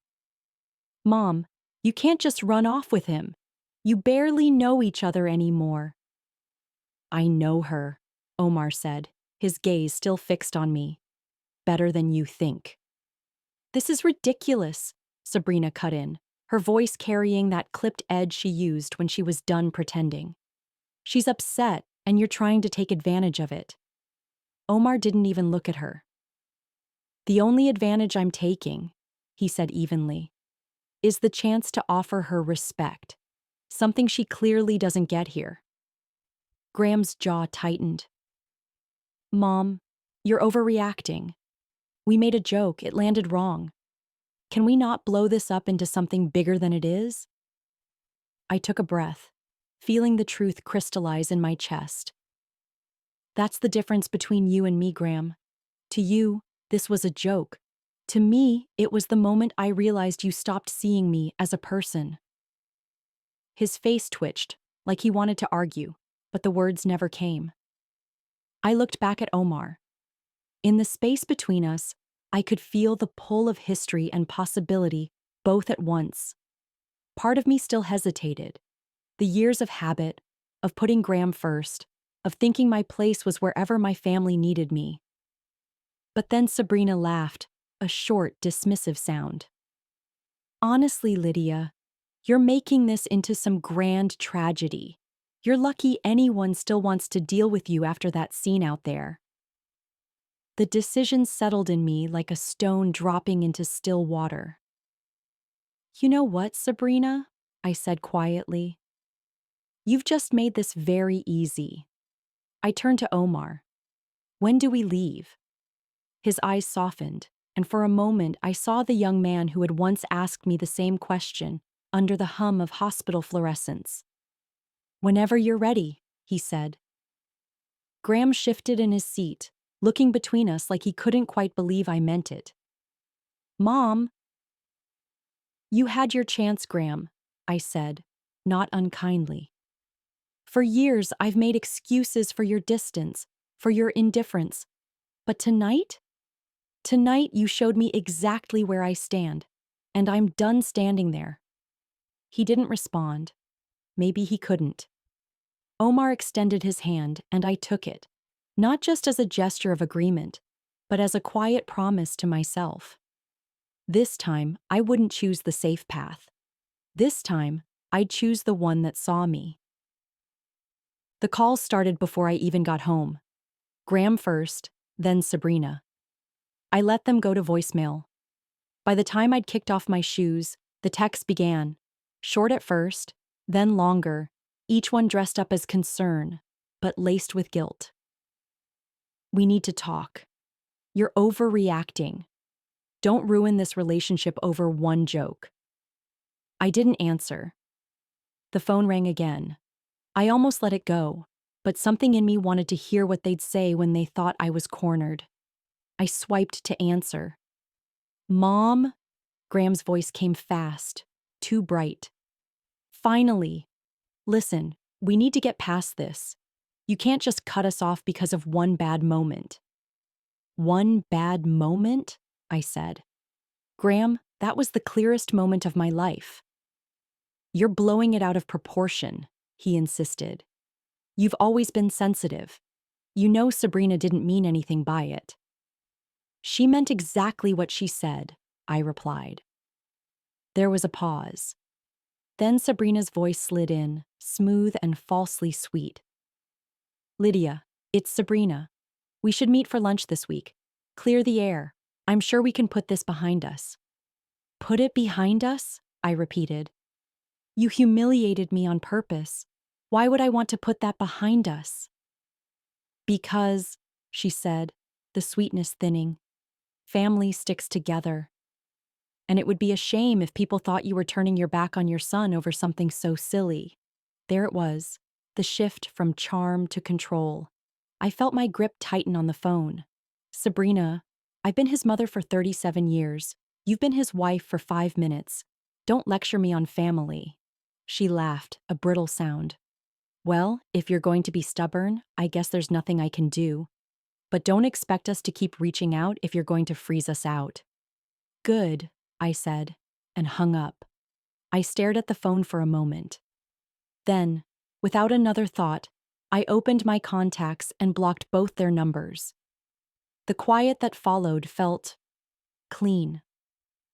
Mom, you can't just run off with him. You barely know each other anymore. I know her, Omar said, his gaze still fixed on me. Better than you think. This is ridiculous, Sabrina cut in, her voice carrying that clipped edge she used when she was done pretending. She's upset, and you're trying to take advantage of it. Omar didn't even look at her. The only advantage I'm taking, he said evenly, is the chance to offer her respect, something she clearly doesn't get here. Graham's jaw tightened. Mom, you're overreacting. We made a joke, it landed wrong. Can we not blow this up into something bigger than it is? I took a breath, feeling the truth crystallize in my chest. That's the difference between you and me, Graham. To you, this was a joke. To me, it was the moment I realized you stopped seeing me as a person. His face twitched, like he wanted to argue, but the words never came. I looked back at Omar. In the space between us, I could feel the pull of history and possibility both at once. Part of me still hesitated. The years of habit, of putting Graham first, of thinking my place was wherever my family needed me. But then Sabrina laughed, a short, dismissive sound. Honestly, Lydia, you're making this into some grand tragedy. You're lucky anyone still wants to deal with you after that scene out there. The decision settled in me like a stone dropping into still water. You know what, Sabrina? I said quietly. You've just made this very easy. I turned to Omar. When do we leave? His eyes softened, and for a moment I saw the young man who had once asked me the same question under the hum of hospital fluorescents. Whenever you're ready, he said. Graham shifted in his seat, looking between us like he couldn't quite believe I meant it. Mom! You had your chance, Graham, I said, not unkindly. For years, I've made excuses for your distance, for your indifference. But tonight? Tonight, you showed me exactly where I stand, and I'm done standing there. He didn't respond. Maybe he couldn't. Omar extended his hand, and I took it, not just as a gesture of agreement, but as a quiet promise to myself. This time, I wouldn't choose the safe path. This time, I'd choose the one that saw me. The calls started before I even got home. Graham first, then Sabrina. I let them go to voicemail. By the time I'd kicked off my shoes, the texts began, short at first, then longer, each one dressed up as concern, but laced with guilt. We need to talk. You're overreacting. Don't ruin this relationship over one joke. I didn't answer. The phone rang again. I almost let it go, but something in me wanted to hear what they'd say when they thought I was cornered. I swiped to answer. Mom? Graham's voice came fast, too bright. Finally. Listen, we need to get past this. You can't just cut us off because of one bad moment. One bad moment? I said. Graham, that was the clearest moment of my life. You're blowing it out of proportion, he insisted. You've always been sensitive. You know Sabrina didn't mean anything by it. She meant exactly what she said, I replied. There was a pause. Then Sabrina's voice slid in, smooth and falsely sweet. Lydia, it's Sabrina. We should meet for lunch this week. Clear the air. I'm sure we can put this behind us. Put it behind us? I repeated. You humiliated me on purpose. Why would I want to put that behind us? Because, she said, the sweetness thinning, family sticks together. And it would be a shame if people thought you were turning your back on your son over something so silly. There it was, the shift from charm to control. I felt my grip tighten on the phone. Sabrina, I've been his mother for 37 years. You've been his wife for 5 minutes. Don't lecture me on family. She laughed, a brittle sound. Well, if you're going to be stubborn, I guess there's nothing I can do. But don't expect us to keep reaching out if you're going to freeze us out. Good, I said, and hung up. I stared at the phone for a moment. Then, without another thought, I opened my contacts and blocked both their numbers. The quiet that followed felt clean.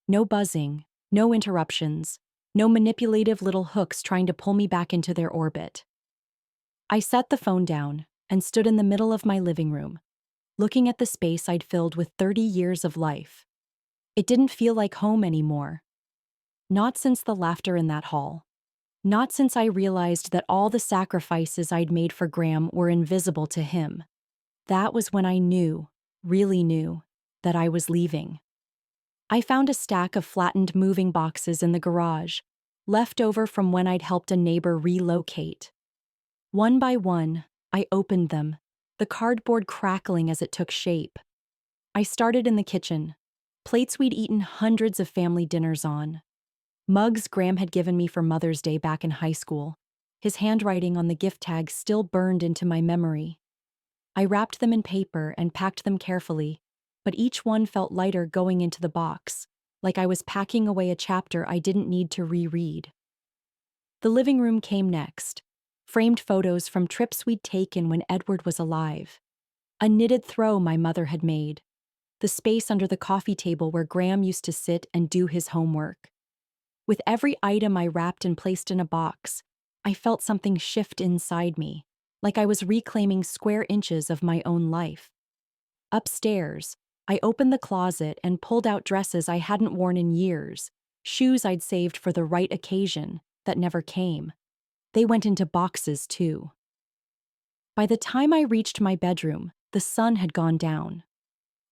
No buzzing, no interruptions, no manipulative little hooks trying to pull me back into their orbit. I set the phone down and stood in the middle of my living room, looking at the space I'd filled with 30 years of life. It didn't feel like home anymore. Not since the laughter in that hall. Not since I realized that all the sacrifices I'd made for Graham were invisible to him. That was when I knew, really knew, that I was leaving. I found a stack of flattened moving boxes in the garage, left over from when I'd helped a neighbor relocate. One by one, I opened them, the cardboard crackling as it took shape. I started in the kitchen, plates we'd eaten hundreds of family dinners on. Mugs Graham had given me for Mother's Day back in high school. His handwriting on the gift tag still burned into my memory. I wrapped them in paper and packed them carefully, but each one felt lighter going into the box, like I was packing away a chapter I didn't need to reread. The living room came next. Framed photos from trips we'd taken when Edward was alive. A knitted throw my mother had made. The space under the coffee table where Graham used to sit and do his homework. With every item I wrapped and placed in a box, I felt something shift inside me, like I was reclaiming square inches of my own life. Upstairs, I opened the closet and pulled out dresses I hadn't worn in years, shoes I'd saved for the right occasion that never came. They went into boxes, too. By the time I reached my bedroom, the sun had gone down.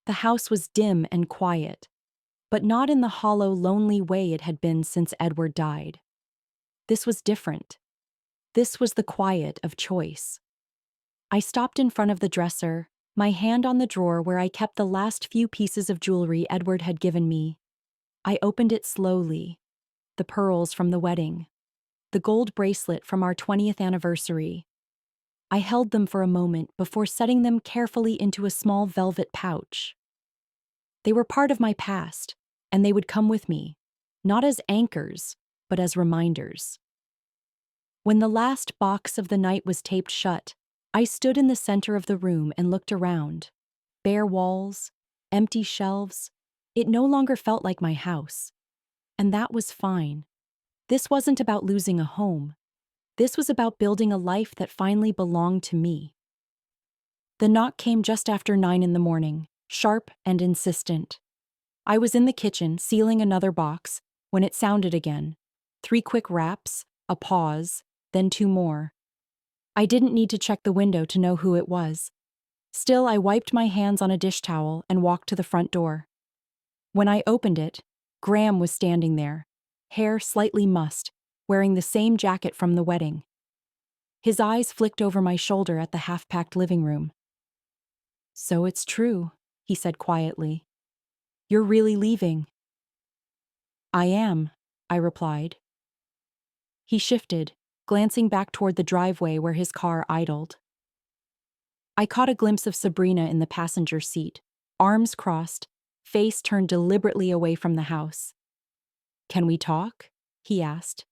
The house was dim and quiet, but not in the hollow, lonely way it had been since Edward died. This was different. This was the quiet of choice. I stopped in front of the dresser, my hand on the drawer where I kept the last few pieces of jewelry Edward had given me. I opened it slowly. The pearls from the wedding. The gold bracelet from our 20th anniversary. I held them for a moment before setting them carefully into a small velvet pouch. They were part of my past, and they would come with me, not as anchors, but as reminders. When the last box of the night was taped shut, I stood in the center of the room and looked around. Bare walls, empty shelves. It no longer felt like my house. And that was fine. This wasn't about losing a home. This was about building a life that finally belonged to me. The knock came just after 9 in the morning, sharp and insistent. I was in the kitchen, sealing another box, when it sounded again. 3 quick raps, a pause, then 2 more. I didn't need to check the window to know who it was. Still, I wiped my hands on a dish towel and walked to the front door. When I opened it, Graham was standing there, hair slightly mussed, wearing the same jacket from the wedding. His eyes flicked over my shoulder at the half-packed living room. "So it's true," he said quietly. "You're really leaving." "I am," I replied. He shifted, glancing back toward the driveway where his car idled. I caught a glimpse of Sabrina in the passenger seat, arms crossed, face turned deliberately away from the house. "Can we talk?" he asked.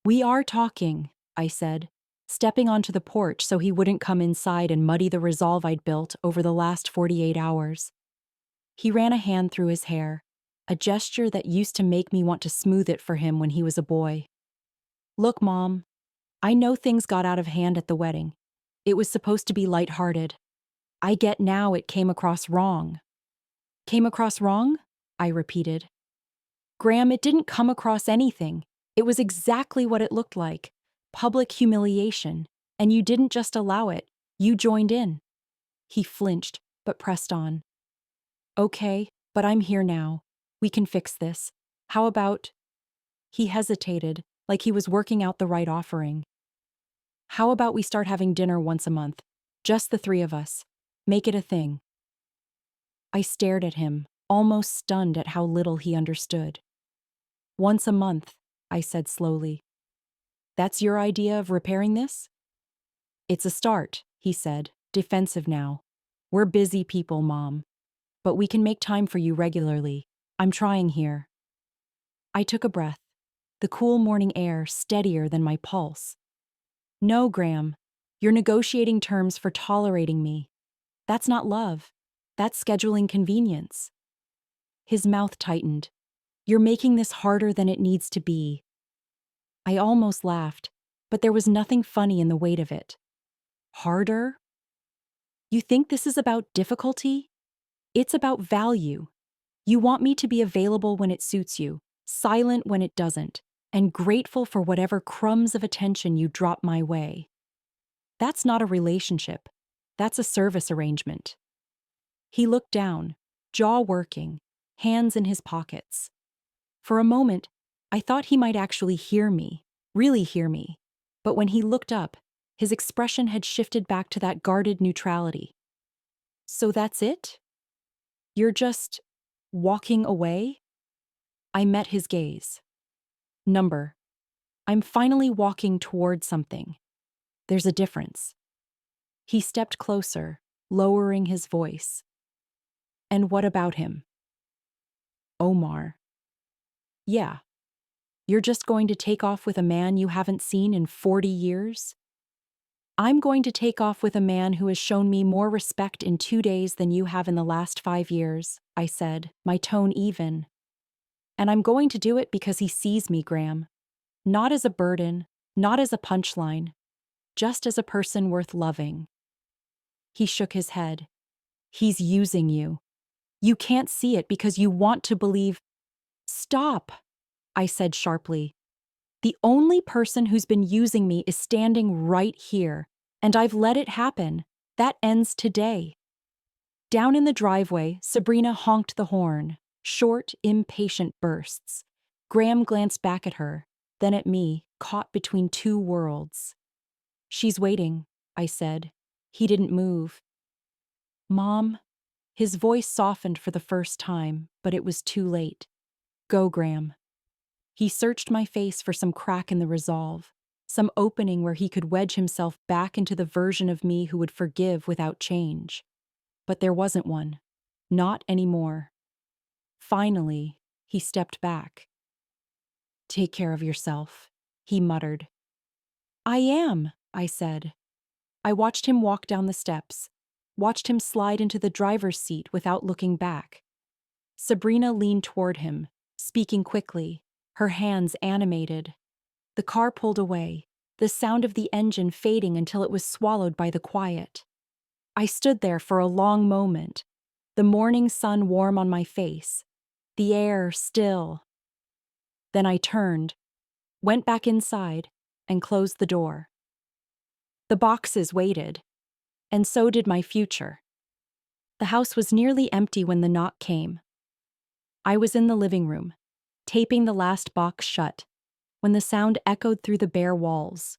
"We are talking," I said, stepping onto the porch so he wouldn't come inside and muddy the resolve I'd built over the last 48 hours. He ran a hand through his hair, a gesture that used to make me want to smooth it for him when he was a boy. "Look, Mom, I know things got out of hand at the wedding. It was supposed to be lighthearted. I get now it came across wrong." "Came across wrong?" I repeated. "Graham, it didn't come across anything. It was exactly what it looked like. Public humiliation. And you didn't just allow it, you joined in." He flinched, but pressed on. Okay, but I'm here now. We can fix this. How about... He hesitated, like he was working out the right offering. How about we start having dinner once a month? Just the three of us. Make it a thing. I stared at him, almost stunned at how little he understood. Once a month, I said slowly. That's your idea of repairing this? It's a start, he said, defensive now. We're busy people, Mom. But we can make time for you regularly. I'm trying here. I took a breath, the cool morning air steadier than my pulse. No, Graham. You're negotiating terms for tolerating me. That's not love. That's scheduling convenience. His mouth tightened. You're making this harder than it needs to be. I almost laughed, but there was nothing funny in the weight of it. Harder? You think this is about difficulty? It's about value. You want me to be available when it suits you, silent when it doesn't, and grateful for whatever crumbs of attention you drop my way. That's not a relationship. That's a service arrangement. He looked down, jaw working, hands in his pockets. For a moment, I thought he might actually hear me, really hear me. But when he looked up, his expression had shifted back to that guarded neutrality. So that's it? You're just walking away? I met his gaze. I'm finally walking toward something. There's a difference. He stepped closer, lowering his voice. And what about him? Omar. Yeah. You're just going to take off with a man you haven't seen in 40 years? I'm going to take off with a man who has shown me more respect in 2 days than you have in the last 5 years, I said, my tone even. And I'm going to do it because he sees me, Graham. Not as a burden, not as a punchline, just as a person worth loving. He shook his head. He's using you. You can't see it because you want to believe. Stop, I said sharply. The only person who's been using me is standing right here, and I've let it happen. That ends today. Down in the driveway, Sabrina honked the horn, short, impatient bursts. Graham glanced back at her, then at me, caught between two worlds. She's waiting, I said. He didn't move. Mom? His voice softened for the first time, but it was too late. Go, Graham. He searched my face for some crack in the resolve, some opening where he could wedge himself back into the version of me who would forgive without change. But there wasn't one. Not anymore. Finally, he stepped back. Take care of yourself, he muttered. I am, I said. I watched him walk down the steps, watched him slide into the driver's seat without looking back. Sabrina leaned toward him, speaking quickly, her hands animated. The car pulled away, the sound of the engine fading until it was swallowed by the quiet. I stood there for a long moment, the morning sun warm on my face, the air still. Then I turned, went back inside, and closed the door. The boxes waited, and so did my future. The house was nearly empty when the knock came. I was in the living room, taping the last box shut, when the sound echoed through the bare walls.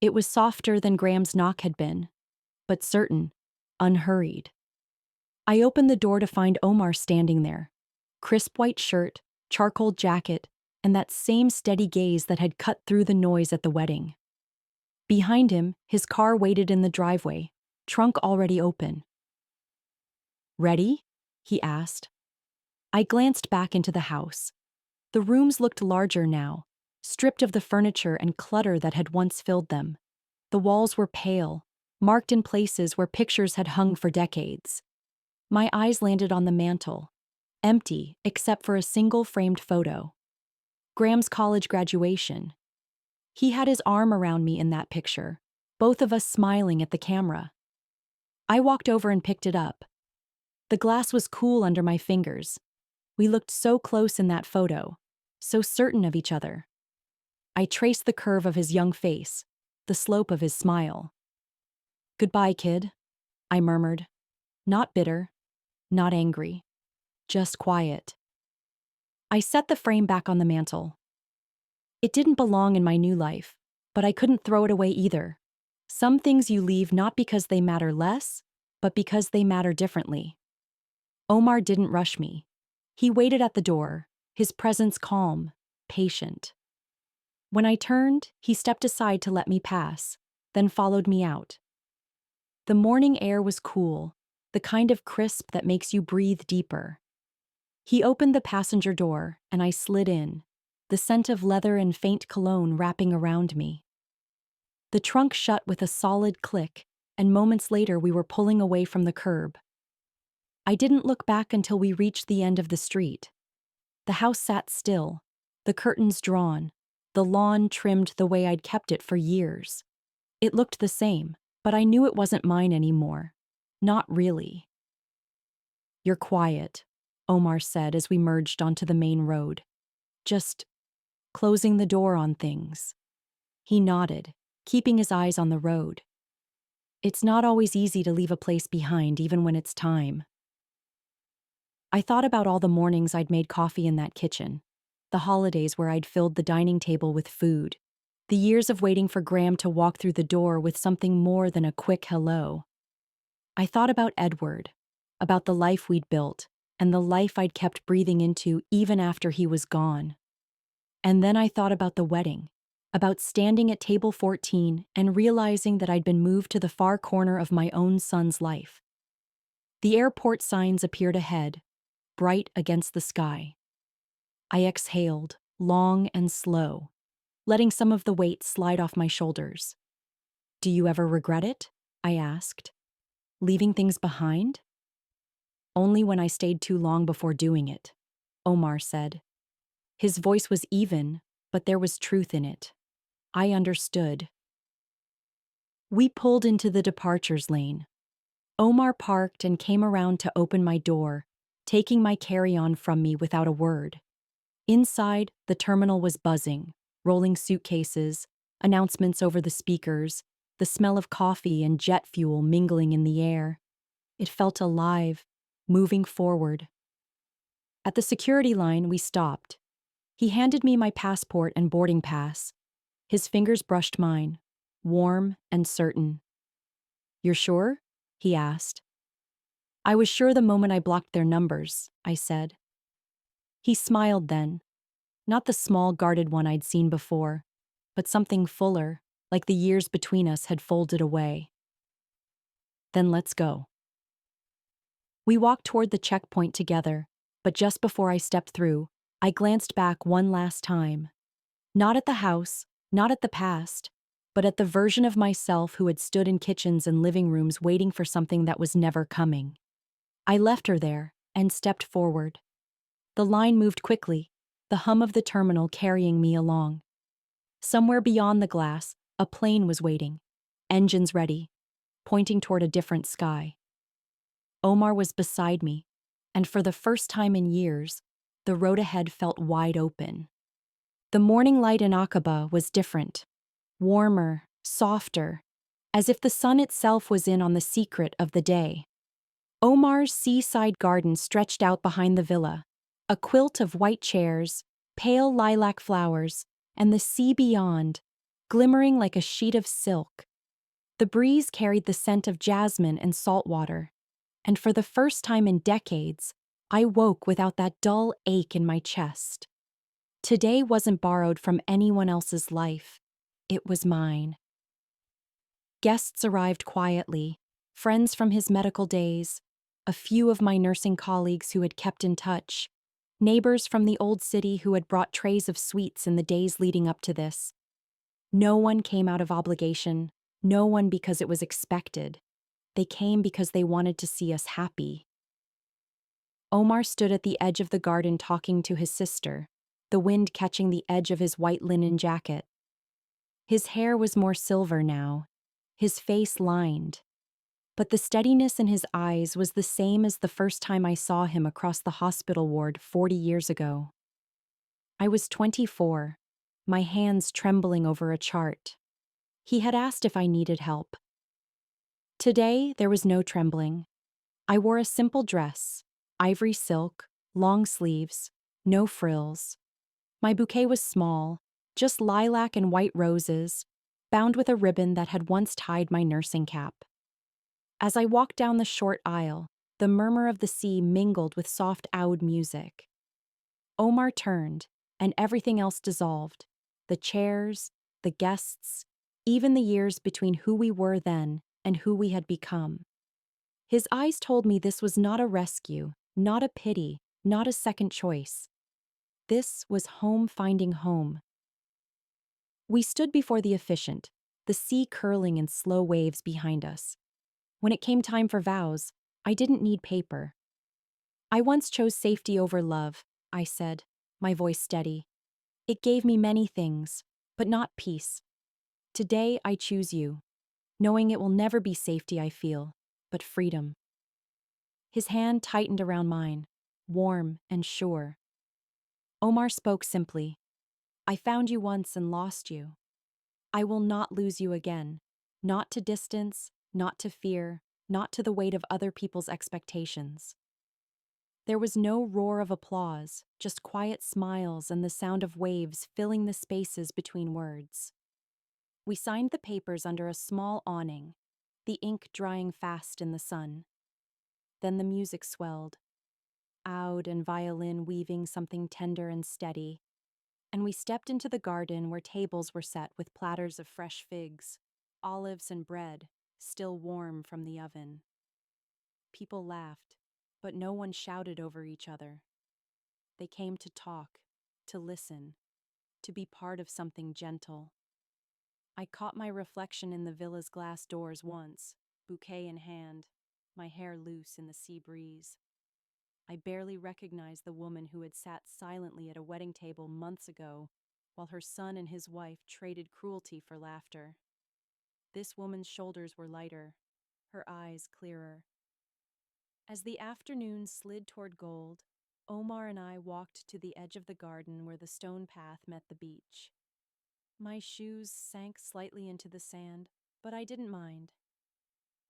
It was softer than Graham's knock had been, but certain, unhurried. I opened the door to find Omar standing there, crisp white shirt, charcoal jacket, and that same steady gaze that had cut through the noise at the wedding. Behind him, his car waited in the driveway, trunk already open. Ready? He asked. I glanced back into the house. The rooms looked larger now, stripped of the furniture and clutter that had once filled them. The walls were pale, marked in places where pictures had hung for decades. My eyes landed on the mantel, empty except for a single framed photo. Graham's college graduation. He had his arm around me in that picture, both of us smiling at the camera. I walked over and picked it up. The glass was cool under my fingers. We looked so close in that photo, so certain of each other. I traced the curve of his young face, the slope of his smile. Goodbye, kid. I murmured. Not bitter, not angry, just quiet. I set the frame back on the mantel. It didn't belong in my new life, but I couldn't throw it away either. Some things you leave not because they matter less, but because they matter differently. Omar didn't rush me. He waited at the door, his presence calm, patient. When I turned, he stepped aside to let me pass, then followed me out. The morning air was cool, the kind of crisp that makes you breathe deeper. He opened the passenger door, and I slid in, the scent of leather and faint cologne wrapping around me. The trunk shut with a solid click, and moments later we were pulling away from the curb. I didn't look back until we reached the end of the street. The house sat still, the curtains drawn, the lawn trimmed the way I'd kept it for years. It looked the same, but I knew it wasn't mine anymore. Not really. You're quiet, Omar said as we merged onto the main road. Just closing the door on things. He nodded, keeping his eyes on the road. It's not always easy to leave a place behind even when it's time. I thought about all the mornings I'd made coffee in that kitchen, the holidays where I'd filled the dining table with food, the years of waiting for Graham to walk through the door with something more than a quick hello. I thought about Edward, about the life we'd built, and the life I'd kept breathing into even after he was gone. And then I thought about the wedding, about standing at table 14 and realizing that I'd been moved to the far corner of my own son's life. The airport signs appeared ahead, bright against the sky. I exhaled, long and slow, letting some of the weight slide off my shoulders. Do you ever regret it? I asked. Leaving things behind? Only when I stayed too long before doing it, Omar said. His voice was even, but there was truth in it. I understood. We pulled into the departures lane. Omar parked and came around to open my door, taking my carry-on from me without a word. Inside, the terminal was buzzing, rolling suitcases, announcements over the speakers, the smell of coffee and jet fuel mingling in the air. It felt alive, moving forward. At the security line, we stopped. He handed me my passport and boarding pass. His fingers brushed mine, warm and certain. You're sure? He asked. I was sure the moment I blocked their numbers, I said. He smiled then, not the small guarded one I'd seen before, but something fuller, like the years between us had folded away. Then let's go. We walked toward the checkpoint together, but just before I stepped through, I glanced back one last time. Not at the house, not at the past, but at the version of myself who had stood in kitchens and living rooms waiting for something that was never coming. I left her there and stepped forward. The line moved quickly, the hum of the terminal carrying me along. Somewhere beyond the glass, a plane was waiting, engines ready, pointing toward a different sky. Omar was beside me, and for the first time in years, the road ahead felt wide open. The morning light in Aqaba was different, warmer, softer, as if the sun itself was in on the secret of the day. Omar's seaside garden stretched out behind the villa, a quilt of white chairs, pale lilac flowers, and the sea beyond, glimmering like a sheet of silk. The breeze carried the scent of jasmine and salt water, and for the first time in decades, I woke without that dull ache in my chest. Today wasn't borrowed from anyone else's life. It was mine. Guests arrived quietly, friends from his medical days, a few of my nursing colleagues who had kept in touch, neighbors from the old city who had brought trays of sweets in the days leading up to this. No one came out of obligation, no one because it was expected. They came because they wanted to see us happy. Omar stood at the edge of the garden talking to his sister, the wind catching the edge of his white linen jacket. His hair was more silver now, his face lined, but the steadiness in his eyes was the same as the first time I saw him across the hospital ward 40 years ago. I was 24, my hands trembling over a chart. He had asked if I needed help. Today, there was no trembling. I wore a simple dress, ivory silk, long sleeves, no frills. My bouquet was small, just lilac and white roses, bound with a ribbon that had once tied my nursing cap. As I walked down the short aisle, the murmur of the sea mingled with soft oud music. Omar turned, and everything else dissolved. The chairs, the guests, even the years between who we were then and who we had become. His eyes told me this was not a rescue, not a pity, not a second choice. This was home finding home. We stood before the efficient, the sea curling in slow waves behind us. When it came time for vows, I didn't need paper. I once chose safety over love, I said, my voice steady. It gave me many things, but not peace. Today I choose you, knowing it will never be safety I feel, but freedom. His hand tightened around mine, warm and sure. Omar spoke simply. I found you once and lost you. I will not lose you again, not to distance, not to fear, not to the weight of other people's expectations. There was no roar of applause, just quiet smiles and the sound of waves filling the spaces between words. We signed the papers under a small awning, the ink drying fast in the sun. Then the music swelled, oud and violin weaving something tender and steady, and we stepped into the garden where tables were set with platters of fresh figs, olives and bread, still warm from the oven. People laughed, but no one shouted over each other. They came to talk, to listen, to be part of something gentle. I caught my reflection in the villa's glass doors once, bouquet in hand, my hair loose in the sea breeze. I barely recognized the woman who had sat silently at a wedding table months ago while her son and his wife traded cruelty for laughter. This woman's shoulders were lighter, her eyes clearer. As the afternoon slid toward gold, Omar and I walked to the edge of the garden where the stone path met the beach. My shoes sank slightly into the sand, but I didn't mind.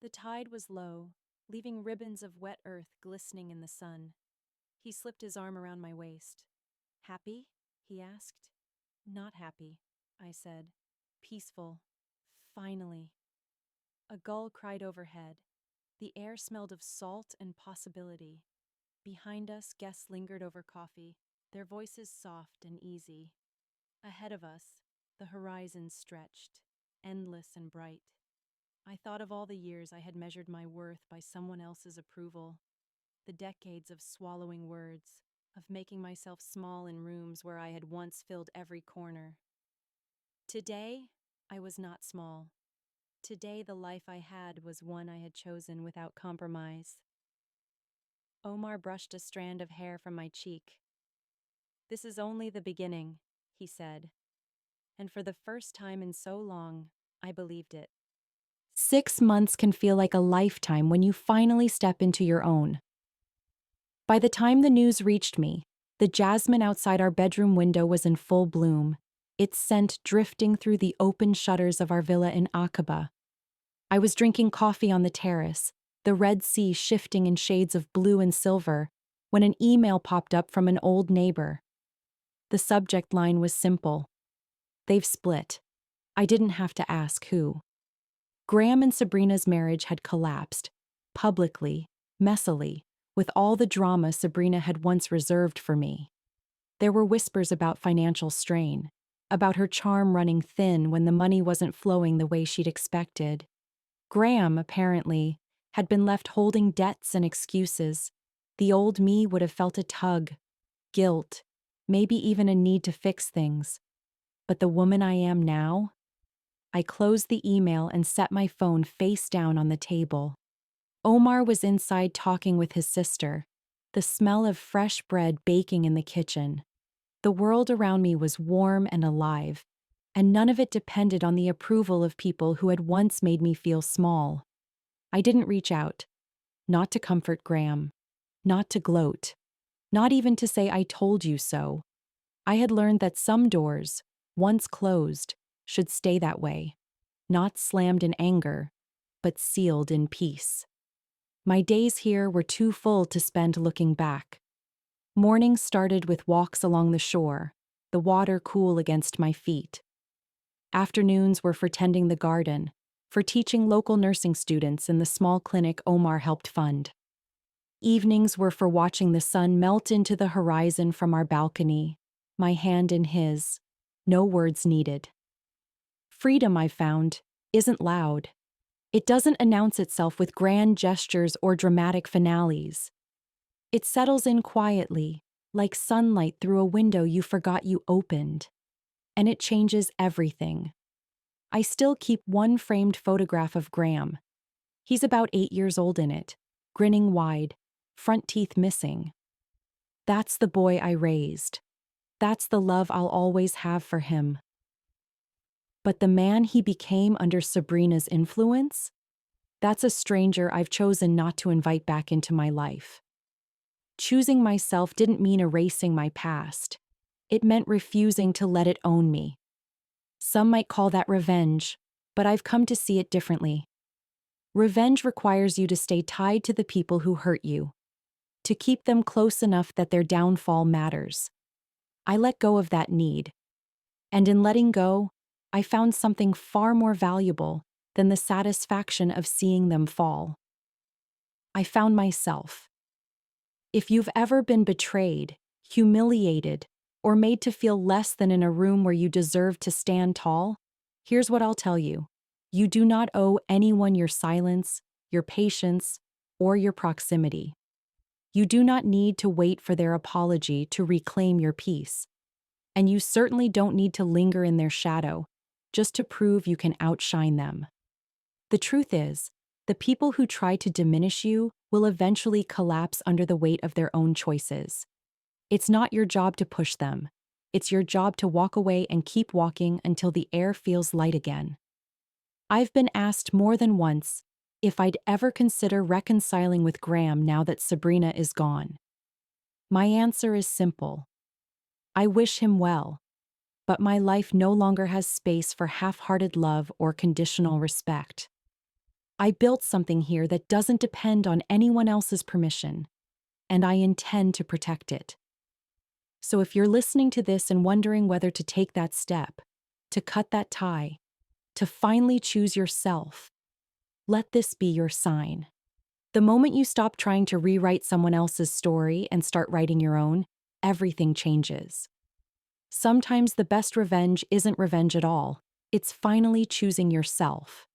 The tide was low, leaving ribbons of wet earth glistening in the sun. He slipped his arm around my waist. Happy? He asked. Not happy, I said. Peaceful. Finally. A gull cried overhead. The air smelled of salt and possibility. Behind us, guests lingered over coffee, their voices soft and easy. Ahead of us, the horizon stretched, endless and bright. I thought of all the years I had measured my worth by someone else's approval, the decades of swallowing words, of making myself small in rooms where I had once filled every corner. Today, I was not small. Today, the life I had was one I had chosen without compromise. Omar brushed a strand of hair from my cheek. This is only the beginning, he said. And for the first time in so long, I believed it. 6 months can feel like a lifetime when you finally step into your own. By the time the news reached me, the jasmine outside our bedroom window was in full bloom, its scent drifting through the open shutters of our villa in Aqaba. I was drinking coffee on the terrace, the Red Sea shifting in shades of blue and silver, when an email popped up from an old neighbor. The subject line was simple. They've split. I didn't have to ask who. Graham and Sabrina's marriage had collapsed, publicly, messily, with all the drama Sabrina had once reserved for me. There were whispers about financial strain, about her charm running thin when the money wasn't flowing the way she'd expected. Graham, apparently, had been left holding debts and excuses. The old me would have felt a tug, guilt, maybe even a need to fix things. But the woman I am now? I closed the email and set my phone face down on the table. Omar was inside talking with his sister, the smell of fresh bread baking in the kitchen. The world around me was warm and alive, and none of it depended on the approval of people who had once made me feel small. I didn't reach out, not to comfort Graham, not to gloat, not even to say I told you so. I had learned that some doors, once closed, should stay that way, not slammed in anger, but sealed in peace. My days here were too full to spend looking back. Mornings started with walks along the shore, the water cool against my feet. Afternoons were for tending the garden, for teaching local nursing students in the small clinic Omar helped fund. Evenings were for watching the sun melt into the horizon from our balcony, my hand in his, no words needed. Freedom, I found, isn't loud. It doesn't announce itself with grand gestures or dramatic finales. It settles in quietly, like sunlight through a window you forgot you opened. And it changes everything. I still keep one framed photograph of Graham. He's about 8 years old in it, grinning wide, front teeth missing. That's the boy I raised. That's the love I'll always have for him. But the man he became under Sabrina's influence? That's a stranger I've chosen not to invite back into my life. Choosing myself didn't mean erasing my past. It meant refusing to let it own me. Some might call that revenge, but I've come to see it differently. Revenge requires you to stay tied to the people who hurt you, to keep them close enough that their downfall matters. I let go of that need. And in letting go, I found something far more valuable than the satisfaction of seeing them fall. I found myself. If you've ever been betrayed, humiliated, or made to feel less than in a room where you deserve to stand tall, here's what I'll tell you. You do not owe anyone your silence, your patience, or your proximity. You do not need to wait for their apology to reclaim your peace. And you certainly don't need to linger in their shadow, just to prove you can outshine them. The truth is, the people who try to diminish you will eventually collapse under the weight of their own choices. It's not your job to push them. It's your job to walk away and keep walking until the air feels light again. I've been asked more than once if I'd ever consider reconciling with Graham now that Sabrina is gone. My answer is simple. I wish him well, but my life no longer has space for half-hearted love or conditional respect. I built something here that doesn't depend on anyone else's permission, and I intend to protect it. So if you're listening to this and wondering whether to take that step, to cut that tie, to finally choose yourself, let this be your sign. The moment you stop trying to rewrite someone else's story and start writing your own, everything changes. Sometimes the best revenge isn't revenge at all. It's finally choosing yourself.